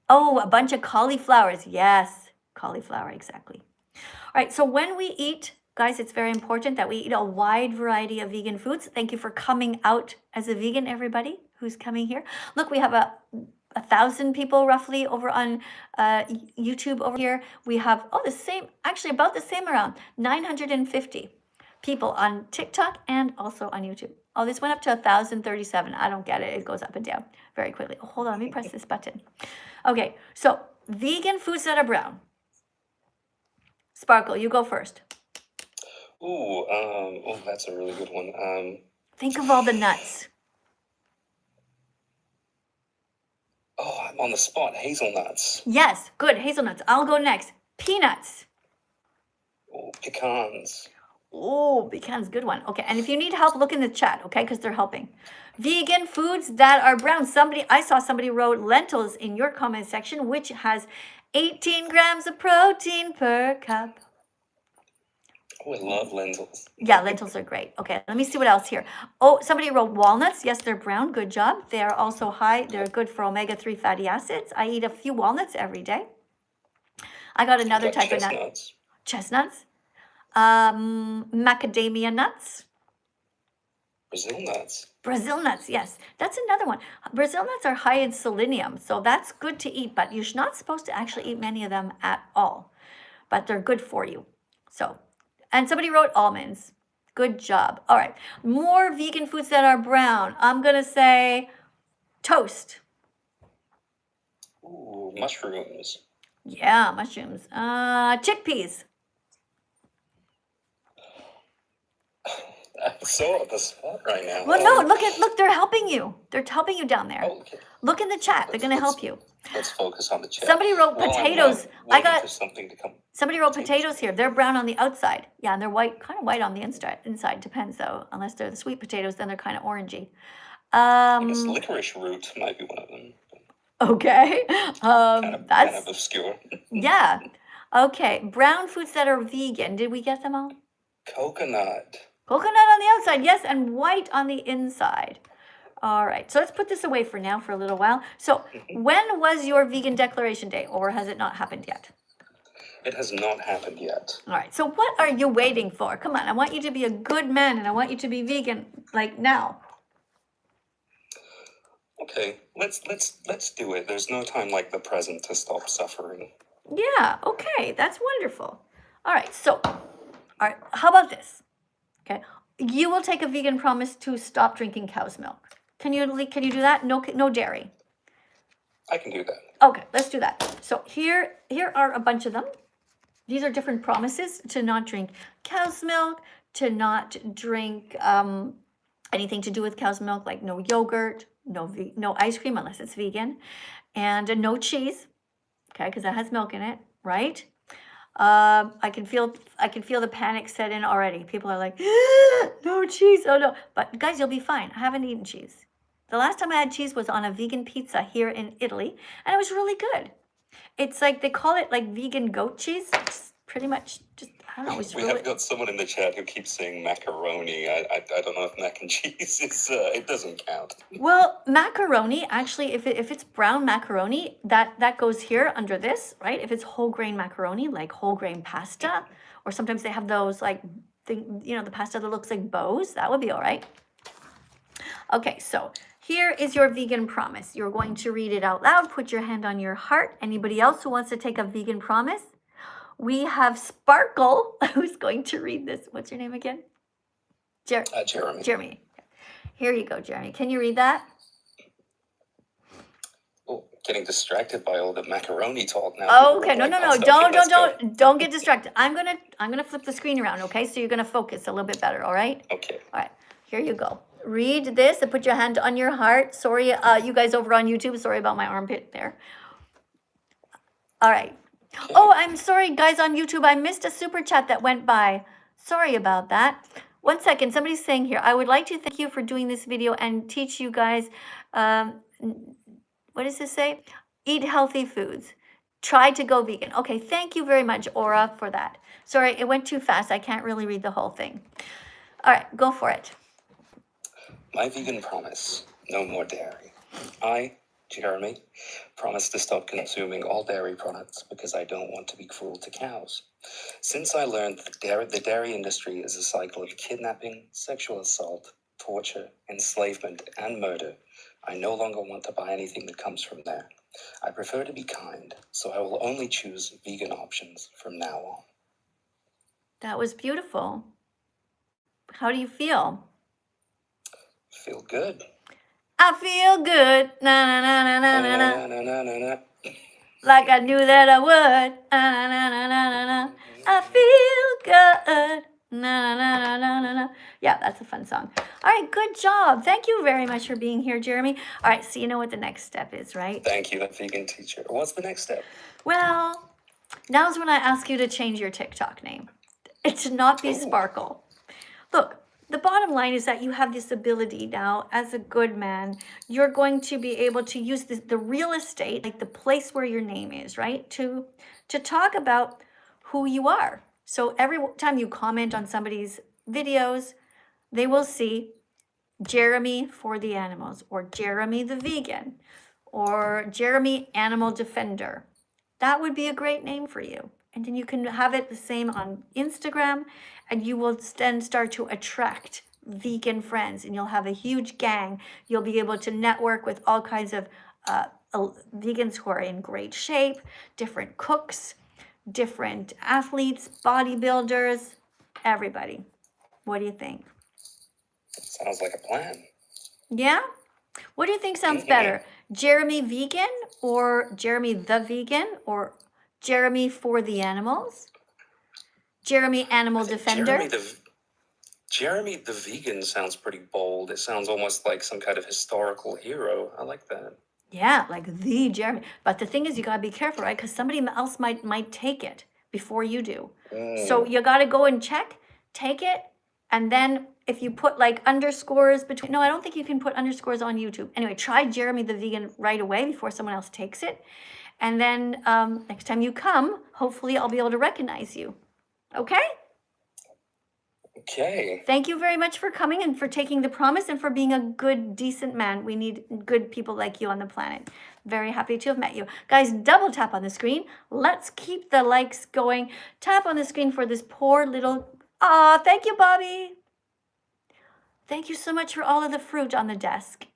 Speaker 1: Oh, a bunch of cauliflowers. Yes. Cauliflower, exactly. All right. So when we eat, guys, it's very important that we eat a wide variety of vegan foods. Thank you for coming out as a vegan, everybody who's coming here. Look, we have 1,000 people roughly over on YouTube over here. We have, about the same around, 950 people on TikTok and also on YouTube. Oh, this went up to 1,037. I don't get it. It goes up and down very quickly. Oh, hold on, let me press this button. Okay, so vegan foods that are brown. Sparkle, you go first.
Speaker 4: Ooh, that's a really good one.
Speaker 1: Think of all the nuts.
Speaker 4: Oh, I'm on the spot. Hazelnuts.
Speaker 1: Yes, good. Hazelnuts. I'll go next. Peanuts.
Speaker 4: Ooh, pecans.
Speaker 1: Oh, pecans, good one. Okay, and if you need help, look in the chat, okay, because they're helping. Vegan foods that are brown. I saw somebody wrote lentils in your comment section, which has 18 grams of protein per cup.
Speaker 4: Oh, I love lentils.
Speaker 1: Yeah, lentils are great. Okay, let me see what else here. Oh, somebody wrote walnuts. Yes, they're brown. Good job. They are also high. They're good for omega-3 fatty acids. I eat a few walnuts every day. I got another type of nut. Chestnuts. Macadamia nuts.
Speaker 4: Brazil nuts.
Speaker 1: Brazil nuts, yes. That's another one. Brazil nuts are high in selenium, so that's good to eat, but you're not supposed to actually eat many of them at all. But they're good for you. So, and somebody wrote almonds. Good job. All right. More vegan foods that are brown. I'm going to say toast.
Speaker 4: Ooh, mushrooms.
Speaker 1: Yeah, mushrooms. Chickpeas.
Speaker 4: I'm so on the spot right now.
Speaker 1: Well, no, look, they're helping you. They're helping you down there.
Speaker 4: Oh, okay.
Speaker 1: Look in the chat. They're going to help you.
Speaker 4: Let's focus on the chat.
Speaker 1: Somebody wrote
Speaker 4: Well,
Speaker 1: potatoes.
Speaker 4: I'm waiting for something to come.
Speaker 1: Somebody wrote potatoes here. They're brown on the outside. Yeah, and they're white, kind of white on the inside. Depends though. Unless they're the sweet potatoes, then they're kind of orangey.
Speaker 4: I guess licorice root might be one of them.
Speaker 1: Okay.
Speaker 4: Kind
Speaker 1: That's
Speaker 4: of obscure.
Speaker 1: yeah. Okay. Brown foods that are vegan. Did we get them all?
Speaker 4: Coconut.
Speaker 1: Coconut on the outside, yes, and white on the inside. All right, so let's put this away for now for a little while. So when was your vegan declaration day, or has it not happened yet?
Speaker 4: It has not happened yet.
Speaker 1: All right, so what are you waiting for? Come on, I want you to be a good man, and I want you to be vegan, like now.
Speaker 4: Okay, let's do it. There's no time like the present to stop suffering.
Speaker 1: Yeah, okay, that's wonderful. All right, so, all right, how about this? Okay, you will take a vegan promise to stop drinking cow's milk. Can you do that? No dairy.
Speaker 4: I can do that.
Speaker 1: Okay, let's do that. So here are a bunch of them. These are different promises to not drink cow's milk, to not drink anything to do with cow's milk, like no yogurt, no ice cream unless it's vegan, and no cheese. Okay, because that has milk in it, right? I can feel the panic set in already. People are like, no cheese, oh no. But guys, you'll be fine. I haven't eaten cheese. The last time I had cheese was on a vegan pizza here in Italy, and it was really good. It's like, they call it like vegan goat cheese. It's pretty much just, I don't know. It's
Speaker 4: We
Speaker 1: really...
Speaker 4: have got someone in the chat who keeps saying macaroni. I don't know if mac and cheese is, it doesn't count.
Speaker 1: Well, macaroni, actually, if it's brown macaroni, that goes here under this, right? If it's whole grain macaroni, like whole grain pasta, or sometimes they have those like, the pasta that looks like bows, that would be all right. Okay, so here is your vegan promise. You're going to read it out loud. Put your hand on your heart. Anybody else who wants to take a vegan promise? We have Sparkle, who's going to read this. What's your name again?
Speaker 4: Jeremy.
Speaker 1: Jeremy. Here you go, Jeremy. Can you read that?
Speaker 4: Oh, getting distracted by all the macaroni talk now.
Speaker 1: Oh, okay. No. Don't get distracted. I'm gonna flip the screen around, okay? So you're gonna focus a little bit better, all right?
Speaker 4: Okay.
Speaker 1: All right. Here you go. Read this and put your hand on your heart. Sorry, you guys over on YouTube. Sorry about my armpit there. All right. Oh, I'm sorry, guys on YouTube. I missed a super chat that went by. Sorry about that. 1 second. Somebody's saying here, I would like to thank you for doing this video and teach you guys, what does this say? Eat healthy foods. Try to go vegan. Okay, thank you very much, Aura, for that. Sorry, it went too fast. I can't really read the whole thing. All right, go for it.
Speaker 4: My vegan promise, no more dairy. I, Jeremy, promise to stop consuming all dairy products because I don't want to be cruel to cows. Since I learned that the dairy industry is a cycle of kidnapping, sexual assault, torture, enslavement, and murder, I no longer want to buy anything that comes from there. I prefer to be kind, so I will only choose vegan options from now on.
Speaker 1: That was beautiful. How do you feel?
Speaker 4: Feel good.
Speaker 1: I feel good. Na na na na na na na.
Speaker 4: Na, na, na, na.
Speaker 1: Like I knew that I would. Na na na na na na. I feel good. Na na na na na na. Yeah, that's a fun song. All right, good job. Thank you very much for being here, Jeremy. All right, so you know what the next step is, right?
Speaker 4: Thank you, that vegan teacher. What's the next step?
Speaker 1: Well, now's when I ask you to change your TikTok name. It should not be Sparkle. Look, the bottom line is that you have this ability now as a good man. You're going to be able to use the real estate, like the place where your name is, right? To talk about who you are. So every time you comment on somebody's videos, they will see Jeremy for the animals, or Jeremy the vegan, or Jeremy animal defender. That would be a great name for you. And then you can have it the same on Instagram, and you will then start to attract vegan friends, and you'll have a huge gang. You'll be able to network with all kinds of vegans who are in great shape, different cooks, different athletes, bodybuilders, everybody. What do you think?
Speaker 4: Sounds like a plan.
Speaker 1: Yeah? What do you think sounds better? Jeremy vegan or Jeremy the Vegan, or Jeremy for the Animals, Jeremy Animal Defender.
Speaker 4: Jeremy the Vegan sounds pretty bold. It sounds almost like some kind of historical hero. I like that.
Speaker 1: Yeah, like the Jeremy. But the thing is, you gotta be careful, right? Because somebody else might take it before you do. So you gotta go and check, take it, and then if you put like underscores between, no, I don't think you can put underscores on YouTube. Anyway, try Jeremy the Vegan right away before someone else takes it. And then next time you come, hopefully I'll be able to recognize you. Okay?
Speaker 4: Okay.
Speaker 1: Thank you very much for coming and for taking the promise and for being a good, decent man. We need good people like you on the planet. Very happy to have met you. Guys, double tap on the screen. Let's keep the likes going. Tap on the screen for this poor little... Aw, thank you, Bobby. Thank you so much for all of the fruit on the desk.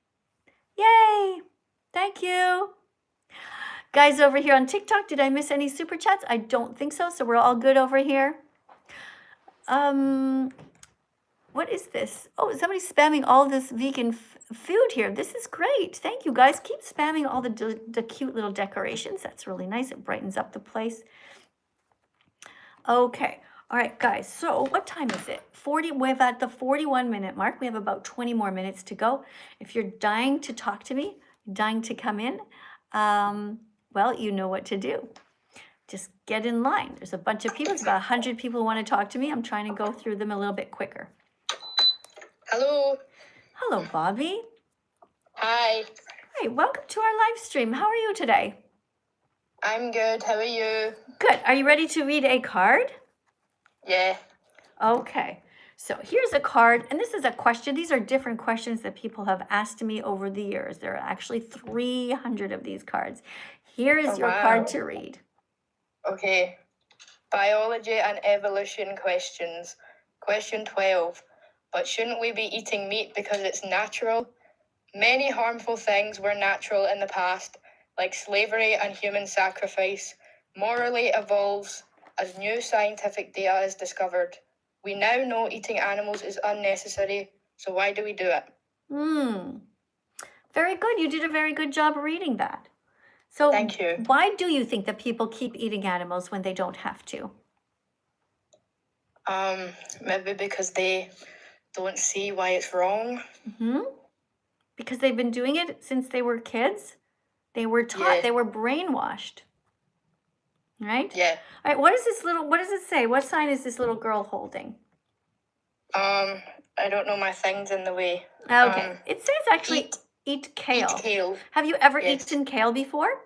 Speaker 1: Yay. Thank you. Guys over here on TikTok, did I miss any super chats? I don't think so, so we're all good over here. What is this? Oh, somebody's spamming all this vegan food here. This is great. Thank you, guys. Keep spamming all the cute little decorations. That's really nice. It brightens up the place. Okay. All right, guys. So what time is it? We're at the 41-minute mark. We have about 20 more minutes to go. If you're dying to talk to me, dying to come in, well, you know what to do. Just get in line. There's a bunch of people. It's about 100 people who want to talk to me. I'm trying to go through them a little bit quicker.
Speaker 3: Hello.
Speaker 1: Hello, Bobby.
Speaker 3: Hi.
Speaker 1: Hey, welcome to our live stream. How are you today?
Speaker 3: I'm good. How are you?
Speaker 1: Good. Are you ready to read a card?
Speaker 3: Yeah.
Speaker 1: Okay. So here's a card, and this is a question. These are different questions that people have asked me over the years. There are actually 300 of these cards. Here is your card to read.
Speaker 3: Okay. Biology and evolution questions. Question 12. But shouldn't we be eating meat because it's natural? Many harmful things were natural in the past, like slavery and human sacrifice, morally evolves as new scientific data is discovered. We now know eating animals is unnecessary, so why do we do it?
Speaker 1: Very good. You did a very good job reading that. So
Speaker 3: thank you.
Speaker 1: Why do you think that people keep eating animals when they don't have to?
Speaker 3: Maybe because they don't see why it's wrong.
Speaker 1: Because they've been doing it since they were kids. They were taught, they were brainwashed. Right?
Speaker 3: Yeah.
Speaker 1: All right, what does it say? What sign is this little girl holding?
Speaker 3: I don't know, my thing's in the way.
Speaker 1: Okay. It says actually eat kale.
Speaker 3: Eat kale.
Speaker 1: Have you ever eaten kale before?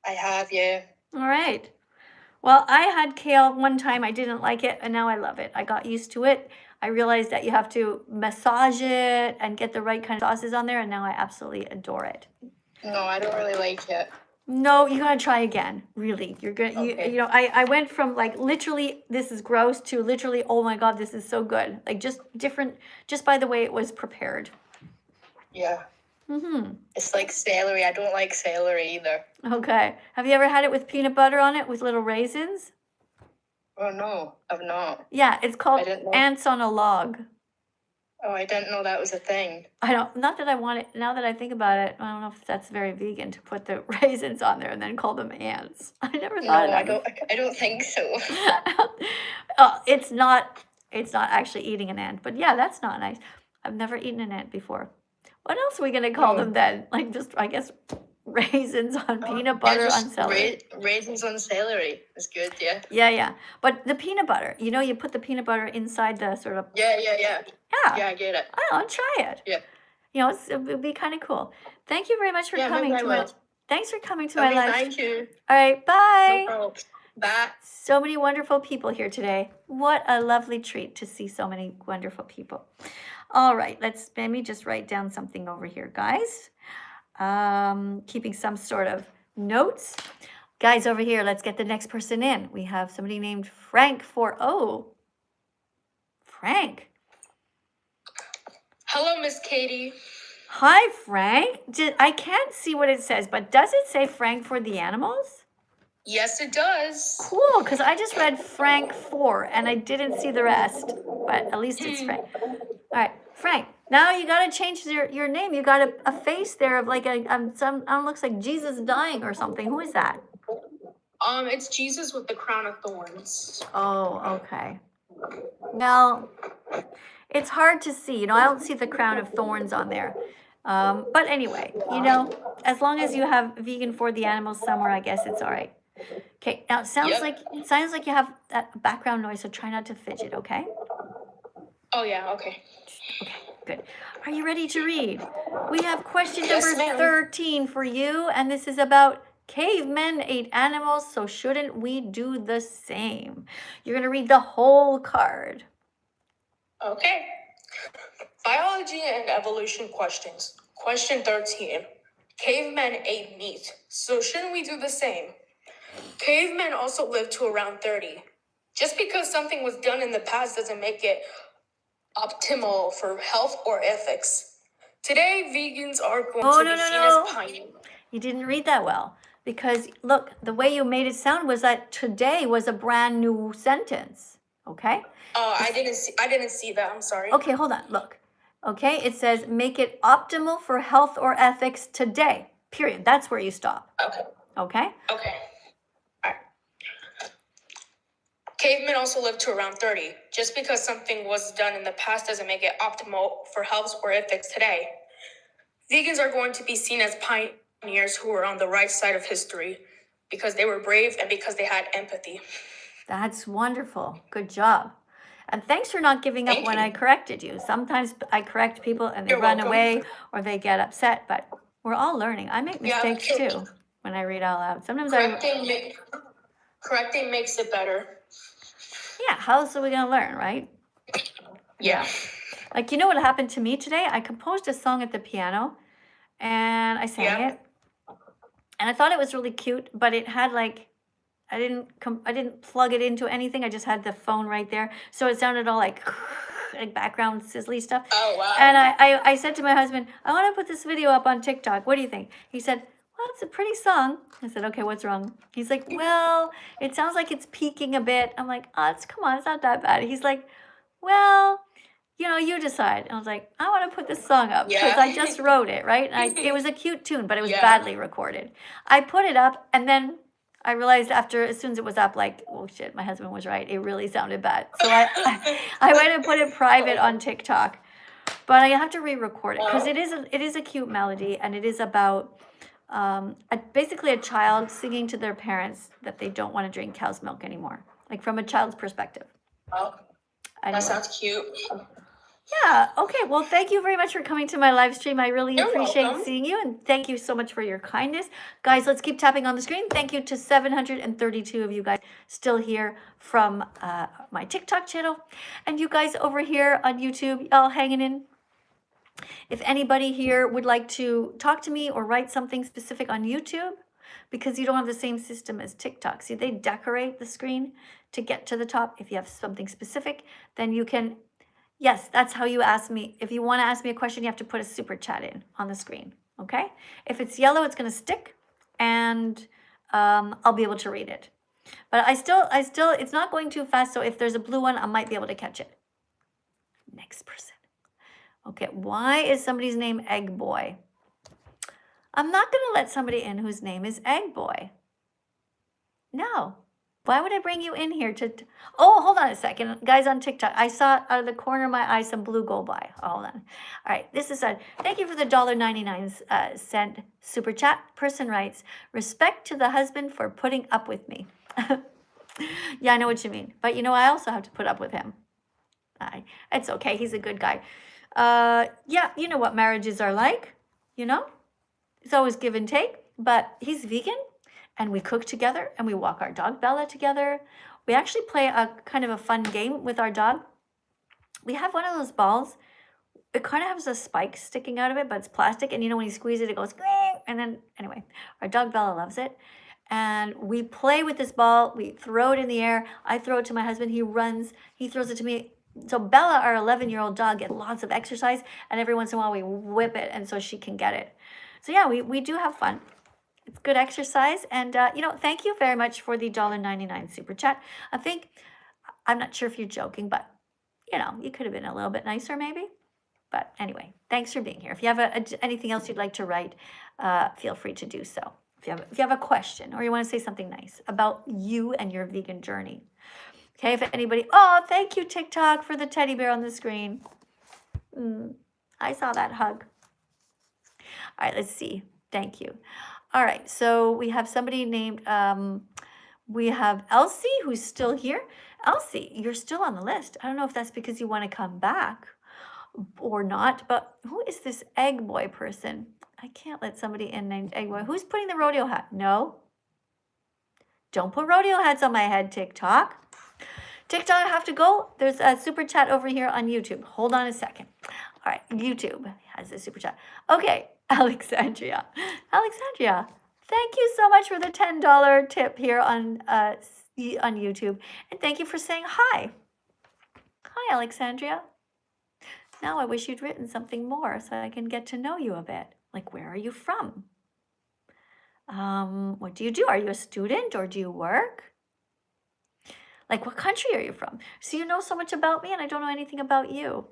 Speaker 3: I have, yeah.
Speaker 1: All right. Well, I had kale one time. I didn't like it, and now I love it. I got used to it. I realized that you have to massage it and get the right kind of sauces on there, and now I absolutely adore it.
Speaker 3: No, I don't really like it.
Speaker 1: No, you gotta try again. Really, you're gonna.
Speaker 3: Okay.
Speaker 1: You know, I went from like literally this is gross to literally oh my god this is so good. Like just different, just by the way it was prepared.
Speaker 3: Yeah. It's like celery. I don't like celery either.
Speaker 1: Okay. Have you ever had it with peanut butter on it with little raisins?
Speaker 3: Oh no, I've not.
Speaker 1: Yeah, it's called
Speaker 3: I didn't know.
Speaker 1: ants on a log.
Speaker 3: Oh, I didn't know that was a thing.
Speaker 1: I don't. Not that I want it. Now that I think about it, I don't know if that's very vegan to put the raisins on there and then call them ants. I never thought.
Speaker 3: No, I don't think so.
Speaker 1: It's not actually eating an ant, but yeah, that's not nice. I've never eaten an ant before. What else are we gonna call them then? Like just, I guess, raisins on peanut butter on celery.
Speaker 3: Raisins on celery is good, yeah.
Speaker 1: Yeah. But the peanut butter, you know, you put the peanut butter inside the sort of.
Speaker 3: Yeah.
Speaker 1: Yeah.
Speaker 3: Yeah, I get it.
Speaker 1: I'll try it.
Speaker 3: Yeah.
Speaker 1: You know, it would be kind of cool. Thank you very much for coming to my. Thanks for coming to my live.
Speaker 3: Thank you.
Speaker 1: All right, bye.
Speaker 3: No problem. Bye.
Speaker 1: So many wonderful people here today. What a lovely treat to see so many wonderful people. All right, let me just write down something over here, guys. Keeping some sort of notes. Guys, over here, let's get the next person in. We have somebody named Frank Frank.
Speaker 3: Hello, Miss Katie.
Speaker 1: Hi, Frank. I can't see what it says, but does it say Frank for the animals?
Speaker 3: Yes, it does.
Speaker 1: Cool, because I just read Frank 4 and I didn't see the rest, but at least it's Frank. All right, Frank, now you got to change your name. You got a face there of like looks like Jesus dying or something. Who is that?
Speaker 2: It's Jesus with the crown of thorns.
Speaker 1: Oh, okay. Well, it's hard to see. You know, I don't see the crown of thorns on there. But anyway, you know, as long as you have vegan for the animals somewhere, I guess it's all right. Okay, now it sounds like you have that background noise, so try not to fidget, okay?
Speaker 2: Oh yeah, okay.
Speaker 1: Okay, good. Are you ready to read? We have question
Speaker 2: Yes,
Speaker 1: number
Speaker 2: ma'am.
Speaker 1: 13 for you, and this is about cavemen ate animals, so shouldn't we do the same? You're gonna read the whole card.
Speaker 2: Okay. Biology and evolution questions. Question 13. Cavemen ate meat, so shouldn't we do the same? Cavemen also lived to around 30. Just because something was done in the past doesn't make it optimal for health or ethics. Today, vegans are going to be seen as pioneers.
Speaker 1: You didn't read that well. Because look, the way you made it sound was that today was a brand new sentence. Okay?
Speaker 2: I didn't see that. I'm sorry.
Speaker 1: Okay, hold on. Look. Okay, it says make it optimal for health or ethics today. Period. That's where you stop.
Speaker 2: Okay.
Speaker 1: Okay?
Speaker 2: Okay. All right. Cavemen also lived to around 30. Just because something was done in the past doesn't make it optimal for health or ethics today. Vegans are going to be seen as pioneers who were on the right side of history because they were brave and because they had empathy.
Speaker 1: That's wonderful. Good job. And thanks for not giving up when I corrected you. Sometimes I correct people and they run away or they get upset, but we're all learning. I make mistakes too when I read out loud. Sometimes
Speaker 2: correcting makes it better.
Speaker 1: Yeah, how else are we going to learn, right?
Speaker 2: Yeah.
Speaker 1: Like, you know what happened to me today? I composed a song at the piano and I sang it. And I thought it was really cute, but it had like, I didn't plug it into anything. I just had the phone right there. So it sounded all like background sizzly stuff.
Speaker 2: Oh, wow.
Speaker 1: And I said to my husband, I want to put this video up on TikTok. What do you think? He said, well, it's a pretty song. I said, okay, what's wrong? He's like, well, it sounds like it's peaking a bit. I'm like, oh, come on, it's not that bad. He's like, well, you know, you decide. And I was like, I want to put this song up because I just wrote it, right? And it was a cute tune, but it was badly recorded. I put it up and then I realized as soon as it was up, like, oh shit, my husband was right. It really sounded bad. So I went and put it private on TikTok. But I have to re-record it because it is a cute melody, and it is about basically a child singing to their parents that they don't want to drink cow's milk anymore, like from a child's perspective.
Speaker 2: Oh, that sounds cute.
Speaker 1: Yeah, okay. Well, thank you very much for coming to my live stream. I really appreciate seeing you, and thank you so much for your kindness. Guys, let's keep tapping on the screen. Thank you to 732 of you guys still here from my TikTok channel. And you guys over here on YouTube, y'all hanging in. If anybody here would like to talk to me or write something specific on YouTube, because you don't have the same system as TikTok. See, they decorate the screen to get to the top. If you have something specific, then you can... Yes, that's how you ask me. If you want to ask me a question, you have to put a super chat in on the screen, okay? If it's yellow, it's going to stick, and I'll be able to read it. But I still, it's not going too fast, so if there's a blue one, I might be able to catch it. Next person. Okay, why is somebody's name Egg Boy? I'm not going to let somebody in whose name is Egg Boy. No. Why would I bring you in here to... Oh, hold on a second. Guys on TikTok, I saw out of the corner of my eye some blue go by. Hold on. All right, this is a... Thank you for the $1.99 cent super chat. Person writes, respect to the husband for putting up with me. Yeah, I know what you mean. But, you know, I also have to put up with him. It's okay. He's a good guy. Yeah, you know what marriages are like, you know? It's always give and take. But he's vegan. And we cook together, and we walk our dog Bella together. We actually play a kind of a fun game with our dog. We have one of those balls. It kind of has a spike sticking out of it, but it's plastic. And you know, when you squeeze it, it goes, and then, anyway, our dog Bella loves it. And we play with this ball. We throw it in the air. I throw it to my husband. He runs. He throws it to me. So Bella, our 11-year-old dog, gets lots of exercise. And every once in a while, we whip it, and so she can get it. So yeah, we do have fun. It's good exercise. And, you know, thank you very much for the $1.99 super chat. I'm not sure if you're joking, but, you know, you could have been a little bit nicer maybe. But anyway, thanks for being here. If you have anything else you'd like to write, feel free to do so. If you have a question or you want to say something nice about you and your vegan journey. Okay, if anybody, oh, thank you, TikTok, for the teddy bear on the screen. I saw that hug. All right, let's see. Thank you. All right, so we have somebody named, we have Elsie, who's still here. Elsie, you're still on the list. I don't know if that's because you want to come back or not, but who is this Egg Boy person? I can't let somebody in named Egg Boy. Who's putting the rodeo hat? No. Don't put rodeo hats on my head, TikTok. TikTok, I have to go. There's a super chat over here on YouTube. Hold on a second. All right, YouTube has a super chat. Okay, Alexandria. Alexandria, thank you so much for the $10 tip here on YouTube. And thank you for saying hi. Hi, Alexandria. Now I wish you'd written something more so I can get to know you a bit. Like, where are you from? What do you do? Are you a student or do you work? Like, what country are you from? So you know so much about me and I don't know anything about you.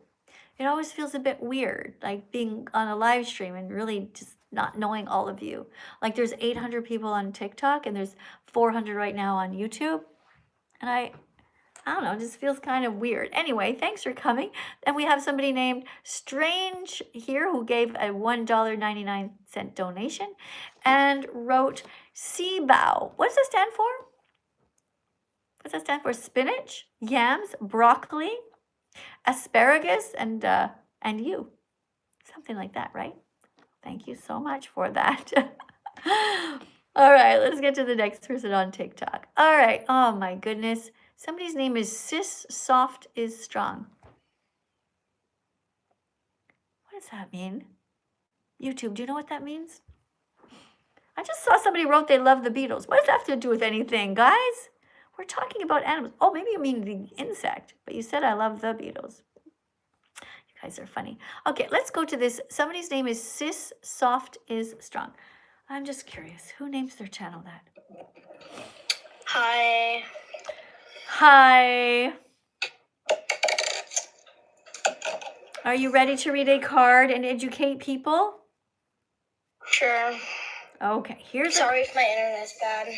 Speaker 1: It always feels a bit weird, like being on a live stream and really just not knowing all of you. Like, there's 800 people on TikTok and there's 400 right now on YouTube. And I don't know, it just feels kind of weird. Anyway, thanks for coming. And we have somebody named Strange here who gave a $1.99 donation and wrote Seabow. What does that stand for? What does that stand for? Spinach, yams, broccoli, asparagus, and you. Something like that, right? Thank you so much for that. All right, let's get to the next person on TikTok. All right. Oh my goodness. Somebody's name is Sis Soft is Strong. What does that mean? YouTube, do you know what that means? I just saw somebody wrote they love the Beatles. What does that have to do with anything, guys? We're talking about animals. Oh, maybe you mean the insect, but you said I love the Beatles. You guys are funny. Okay, let's go to this. Somebody's name is Sis Soft is Strong. I'm just curious. Who names their channel that?
Speaker 2: Hi.
Speaker 1: Hi. Are you ready to read a card and educate people?
Speaker 2: Sure.
Speaker 1: Okay, here's
Speaker 2: Sorry if my internet's bad.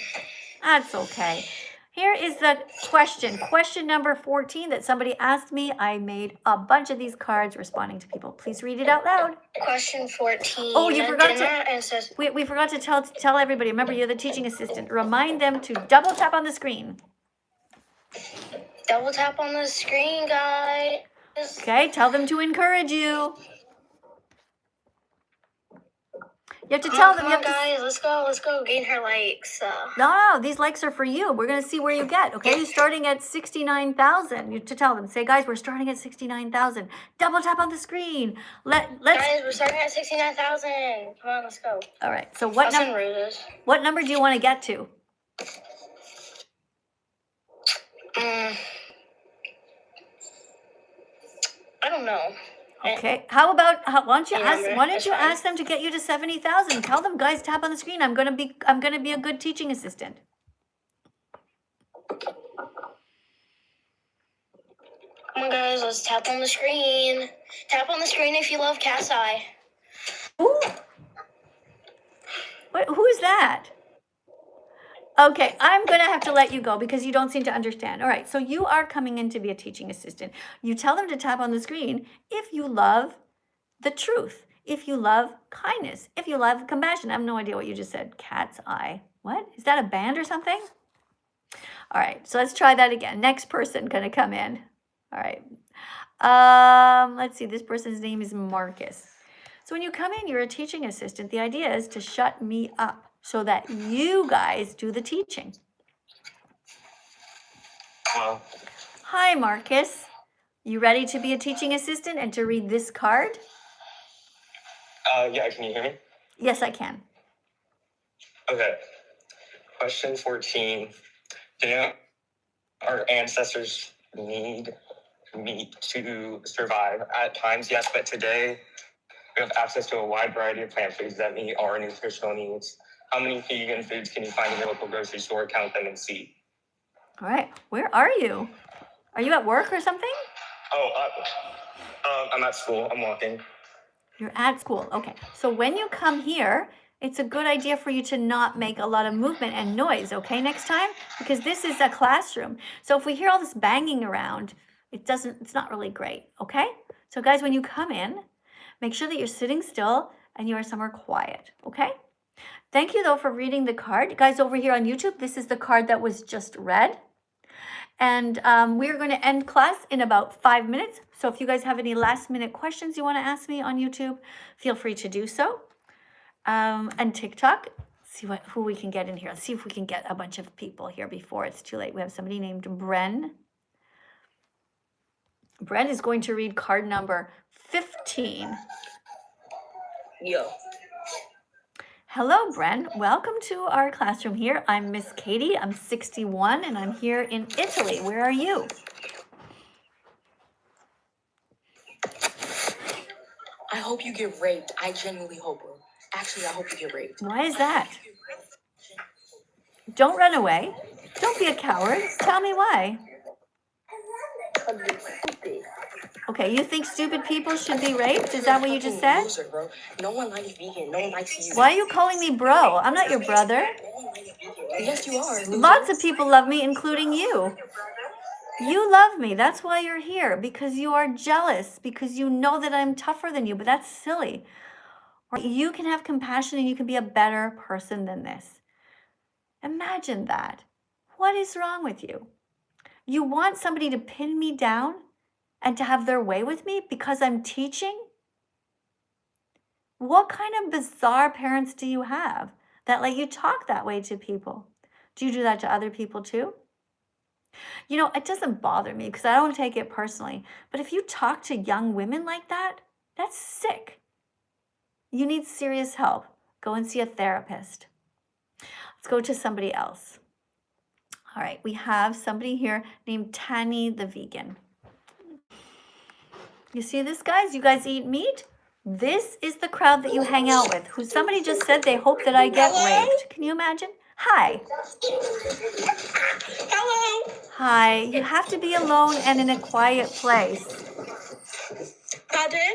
Speaker 1: That's okay. Here is the question. Question number 14 that somebody asked me. I made a bunch of these cards responding to people. Please read it out loud.
Speaker 2: Question 14.
Speaker 1: Oh, you forgot
Speaker 2: to...
Speaker 1: We forgot to tell everybody. Remember, you're the teaching assistant. Remind them to double tap on the screen.
Speaker 2: Double tap on the screen, guys.
Speaker 1: Okay, tell them to encourage you. You have to tell them.
Speaker 2: Come on, guys. Let's go. Gain her likes.
Speaker 1: No, these likes are for you. We're going to see where you get, okay? You're starting at 69,000. You to tell them. Say, guys, we're starting at 69,000. Double tap on the screen. Let's.
Speaker 2: Guys, we're starting at 69,000. Come on, let's go.
Speaker 1: All right. So what number do you want to get to?
Speaker 2: I don't know.
Speaker 1: Okay. How about why don't you ask them to get you to 70,000? Tell them, guys, tap on the screen. I'm gonna be a good teaching assistant.
Speaker 2: Come on, guys, let's tap on the screen. Tap on the screen if you love Cat's Eye.
Speaker 1: Ooh. Who is that? Okay, I'm going to have to let you go because you don't seem to understand. All right, so you are coming in to be a teaching assistant. You tell them to tap on the screen if you love the truth, if you love kindness, if you love compassion. I have no idea what you just said. Cat's Eye. What? Is that a band or something? All right, so let's try that again. Next person going to come in. All right. Let's see. This person's name is Marcus. So when you come in, you're a teaching assistant. The idea is to shut me up so that you guys do the teaching.
Speaker 5: Hello.
Speaker 1: Hi, Marcus. You ready to be a teaching assistant and to read this card?
Speaker 5: Yeah, can you hear me?
Speaker 1: Yes, I can.
Speaker 5: Okay. Question 14. Do you know our ancestors need meat to survive? At times, yes, but today we have access to a wide variety of plant foods that meet our nutritional needs. How many vegan foods can you find in your local grocery store? Count them and see.
Speaker 1: All right. Where are you? Are you at work or something?
Speaker 5: Oh, I'm at school. I'm walking.
Speaker 1: You're at school. Okay. So when you come here, it's a good idea for you to not make a lot of movement and noise, okay, next time? Because this is a classroom. So if we hear all this banging around, it's not really great, okay? So guys, when you come in, make sure that you're sitting still and you are somewhere quiet, okay? Thank you though for reading the card. Guys, over here on YouTube, this is the card that was just read. And we're going to end class in about 5 minutes. So if you guys have any last minute questions you want to ask me on YouTube, feel free to do so. And TikTok, see who we can get in here. Let's see if we can get a bunch of people here before it's too late. We have somebody named Bren. Bren is going to read card number 15.
Speaker 3: Yo.
Speaker 1: Hello, Bren. Welcome to our classroom here. I'm Miss Katie. I'm 61 and I'm here in Italy. Where are you?
Speaker 3: I hope you get raped. I genuinely hope, bro. Actually, I hope you get raped.
Speaker 1: Why is that? Don't run away. Don't be a coward. Tell me why. Okay, you think stupid people should be raped? Is that what you just said?
Speaker 3: Loser, bro. No one likes vegan. No one likes you.
Speaker 1: Why are you calling me bro? I'm not your brother.
Speaker 3: Yes, you are. Loser.
Speaker 1: Lots of people love me, including you. You love me. That's why you're here. Because you are jealous. Because you know that I'm tougher than you. But that's silly. You can have compassion and you can be a better person than this. Imagine that. What is wrong with you? You want somebody to pin me down and to have their way with me because I'm teaching? What kind of bizarre parents do you have that let you talk that way to people? Do you do that to other people too? You know, it doesn't bother me because I don't take it personally. But if you talk to young women like that, that's sick. You need serious help. Go and see a therapist. Let's go to somebody else. All right, we have somebody here named Tani the Vegan. You see this, guys? You guys eat meat? This is the crowd that you hang out with, who somebody just said they hope that I get raped. Can you imagine? Hi.
Speaker 2: Hello.
Speaker 1: Hi. You have to be alone and in a quiet place.
Speaker 2: Pardon?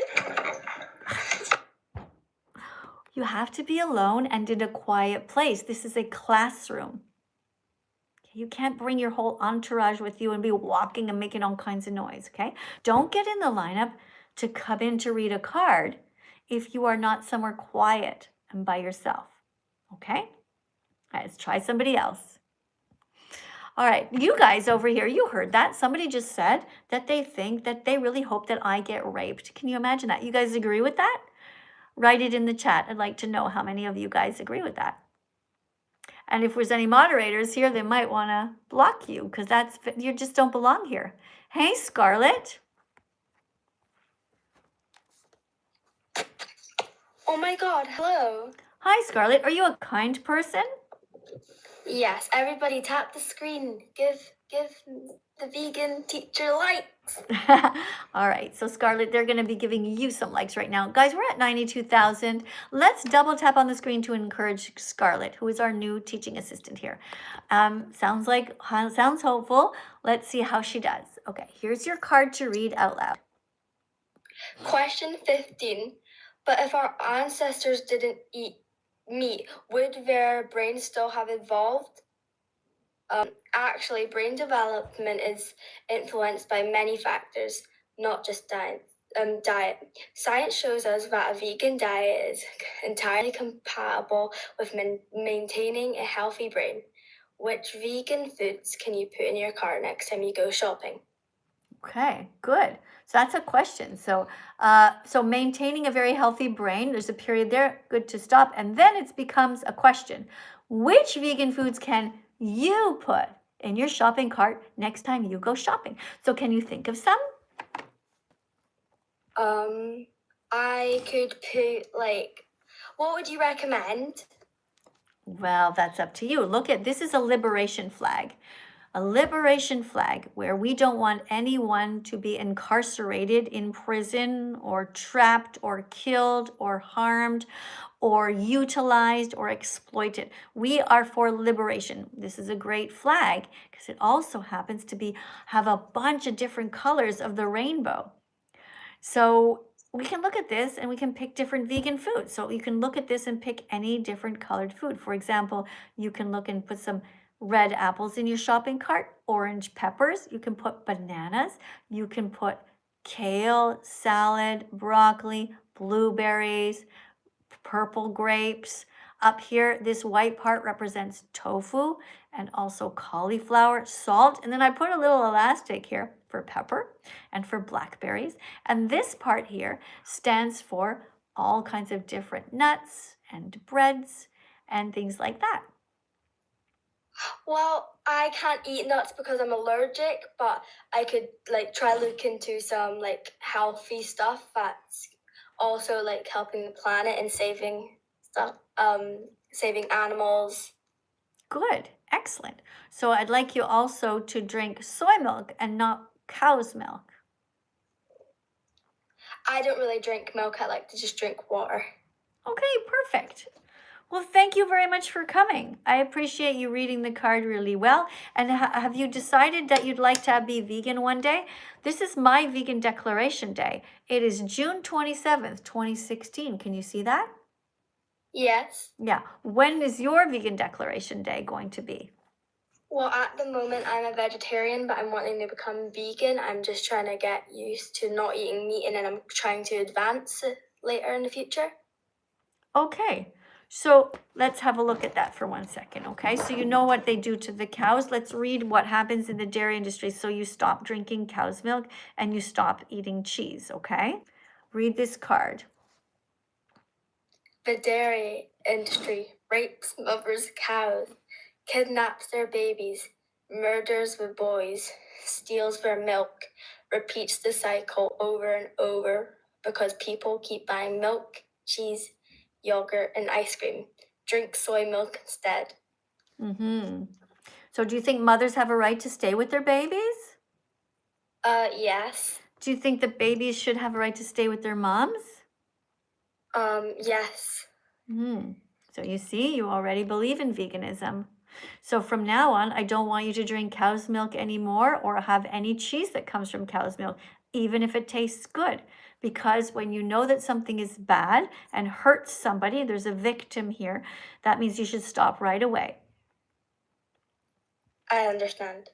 Speaker 1: You have to be alone and in a quiet place. This is a classroom. You can't bring your whole entourage with you and be walking and making all kinds of noise, okay? Don't get in the lineup to come in to read a card if you are not somewhere quiet and by yourself, okay? All right, let's try somebody else. All right, you guys over here, you heard that. Somebody just said that they think that they really hope that I get raped. Can you imagine that? You guys agree with that? Write it in the chat. I'd like to know how many of you guys agree with that. And if there's any moderators here, they might want to block you because you just don't belong here. Hey, Scarlett.
Speaker 2: Oh my God, hello.
Speaker 1: Hi, Scarlett. Are you a kind person?
Speaker 2: Yes, everybody tap the screen. Give the vegan teacher likes.
Speaker 1: All right. So, Scarlett, they're going to be giving you some likes right now. Guys, we're at 92,000. Let's double tap on the screen to encourage Scarlett, who is our new teaching assistant here. Sounds hopeful. Let's see how she does. Okay, here's your card to read out loud.
Speaker 2: Question 15. But if our ancestors didn't eat meat, would their brains still have evolved? Actually, brain development is influenced by many factors, not just diet. Science shows us that a vegan diet is entirely compatible with maintaining a healthy brain. Which vegan foods can you put in your cart next time you go shopping?
Speaker 1: Okay, good. So that's a question. So maintaining a very healthy brain, there's a period there, good to stop. And then it becomes a question. Which vegan foods can you put in your shopping cart next time you go shopping? So can you think of some?
Speaker 2: I could put what would you recommend?
Speaker 1: Well, that's up to you. This is a liberation flag. A liberation flag where we don't want anyone to be incarcerated in prison or trapped or killed or harmed or utilized or exploited. We are for liberation. This is a great flag because it also happens to have a bunch of different colors of the rainbow. So we can look at this and we can pick different vegan foods. So you can look at this and pick any different colored food. For example, you can look and put some red apples in your shopping cart, orange peppers, you can put bananas, you can put kale, salad, broccoli, blueberries, purple grapes. Up here, this white part represents tofu and also cauliflower, salt, and then I put a little elastic here for pepper and for blackberries. And this part here stands for all kinds of different nuts and breads and things like that.
Speaker 2: Well, I can't eat nuts because I'm allergic, but I could like try look into some like healthy stuff that's also like helping the planet and saving stuff, saving animals.
Speaker 1: Good, excellent. So I'd like you also to drink soy milk and not cow's milk.
Speaker 2: I don't really drink milk. I like to just drink water.
Speaker 1: Okay, perfect. Well, thank you very much for coming. I appreciate you reading the card really well. And have you decided that you'd like to be vegan one day? This is my vegan declaration day. It is June 27th, 2016. Can you see that?
Speaker 2: Yes.
Speaker 1: Yeah. When is your vegan declaration day going to be?
Speaker 2: Well, at the moment, I'm a vegetarian, but I'm wanting to become vegan. I'm just trying to get used to not eating meat, and then I'm trying to advance it later in the future.
Speaker 1: Okay. So let's have a look at that for 1 second, okay? So you know what they do to the cows. Let's read what happens in the dairy industry. So you stop drinking cow's milk and you stop eating cheese, okay? Read this card.
Speaker 2: The dairy industry rapes mothers' cows, kidnaps their babies, murders the boys, steals their milk, repeats the cycle over and over because people keep buying milk, cheese, yogurt, and ice cream. Drink soy milk instead.
Speaker 1: So do you think mothers have a right to stay with their babies?
Speaker 2: Yes.
Speaker 1: Do you think that babies should have a right to stay with their moms?
Speaker 2: Yes.
Speaker 1: So you see, you already believe in veganism. So from now on, I don't want you to drink cow's milk anymore or have any cheese that comes from cow's milk, even if it tastes good. Because when you know that something is bad and hurts somebody, there's a victim here, that means you should stop right away.
Speaker 2: I understand.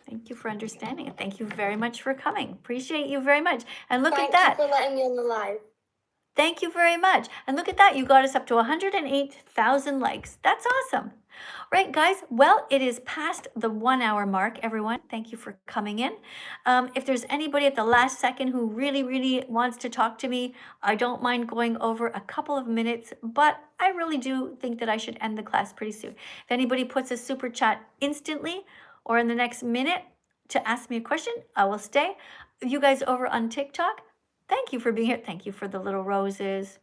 Speaker 1: Thank you for understanding it. Thank you very much for coming. Appreciate you very much. And look
Speaker 2: Thank
Speaker 1: at that.
Speaker 2: you for letting me on the live.
Speaker 1: Thank you very much. And look at that. You got us up to 108,000 likes. That's awesome. Right, guys. Well, it is past the 1 hour mark, everyone. Thank you for coming in. If there's anybody at the last second who really wants to talk to me, I don't mind going over a couple of minutes, but I really do think that I should end the class pretty soon. If anybody puts a super chat instantly or in the next minute to ask me a question, I will stay. You guys over on TikTok, thank you for being here. Thank you for the little roses.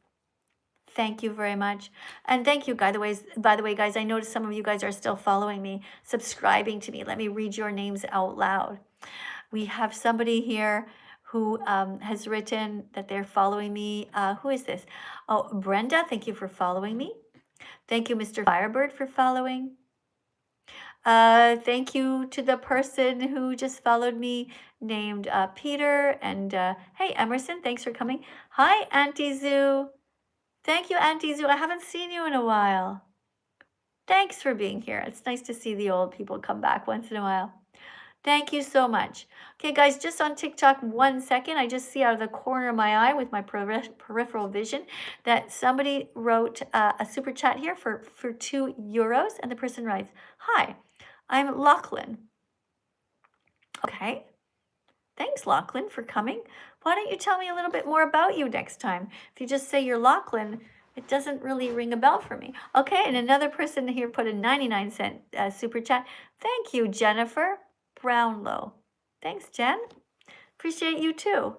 Speaker 1: Thank you very much. And thank you, by the way, guys, I noticed some of you guys are still following me, subscribing to me. Let me read your names out loud. We have somebody here who has written that they're following me. Who is this? Oh, Brenda, thank you for following me. Thank you, Mr. Firebird, for following. Thank you to the person who just followed me named Peter. And hey, Emerson, thanks for coming. Hi, Auntie Zoo. Thank you, Auntie Zoo. I haven't seen you in a while. Thanks for being here. It's nice to see the old people come back once in a while. Thank you so much. Okay, guys, just on TikTok, 1 second. I just see out of the corner of my eye with my peripheral vision that somebody wrote a super chat here for €2. And the person writes, "Hi, I'm Lachlan." Okay. Thanks, Lachlan, for coming. Why don't you tell me a little bit more about you next time? If you just say you're Lachlan, it doesn't really ring a bell for me. Okay, and another person here put a 99-cent super chat. Thank you, Jennifer Brownlow. Thanks, Jen. Appreciate you too.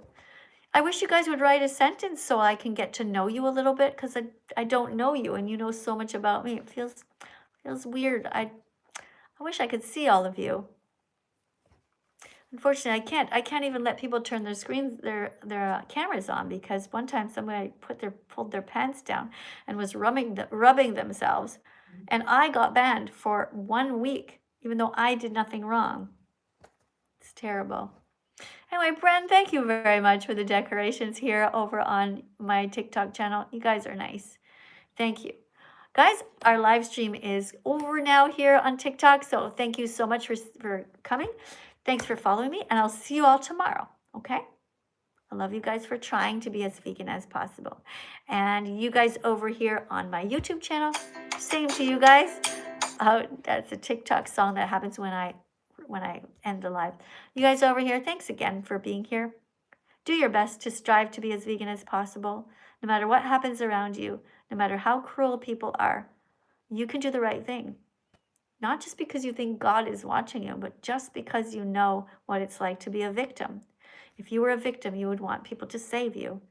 Speaker 1: I wish you guys would write a sentence so I can get to know you a little bit, because I don't know you and you know so much about me. It feels weird. I wish I could see all of you. Unfortunately, I can't even let people turn their screens, their cameras on, because one time somebody pulled their pants down and was rubbing themselves, and I got banned for 1 week, even though I did nothing wrong. It's terrible. Anyway, Bren, thank you very much for the decorations here over on my TikTok channel. You guys are nice. Thank you. Guys, our live stream is over now here on TikTok. So thank you so much for coming. Thanks for following me. And I'll see you all tomorrow. Okay? I love you guys for trying to be as vegan as possible. And you guys over here on my YouTube channel, same to you guys. That's a TikTok song that happens when I end the live. You guys over here, thanks again for being here. Do your best to strive to be as vegan as possible. No matter what happens around you, no matter how cruel people are, you can do the right thing. Not just because you think God is watching you, but just because you know what it's like to be a victim. If you were a victim, you would want people to save you.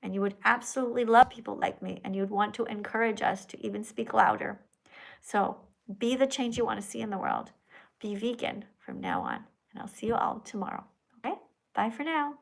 Speaker 1: And you would absolutely love people like me. And you'd want to encourage us to even speak louder. So be the change you want to see in the world. Be vegan from now on. And I'll see you all tomorrow. Okay? Bye for now.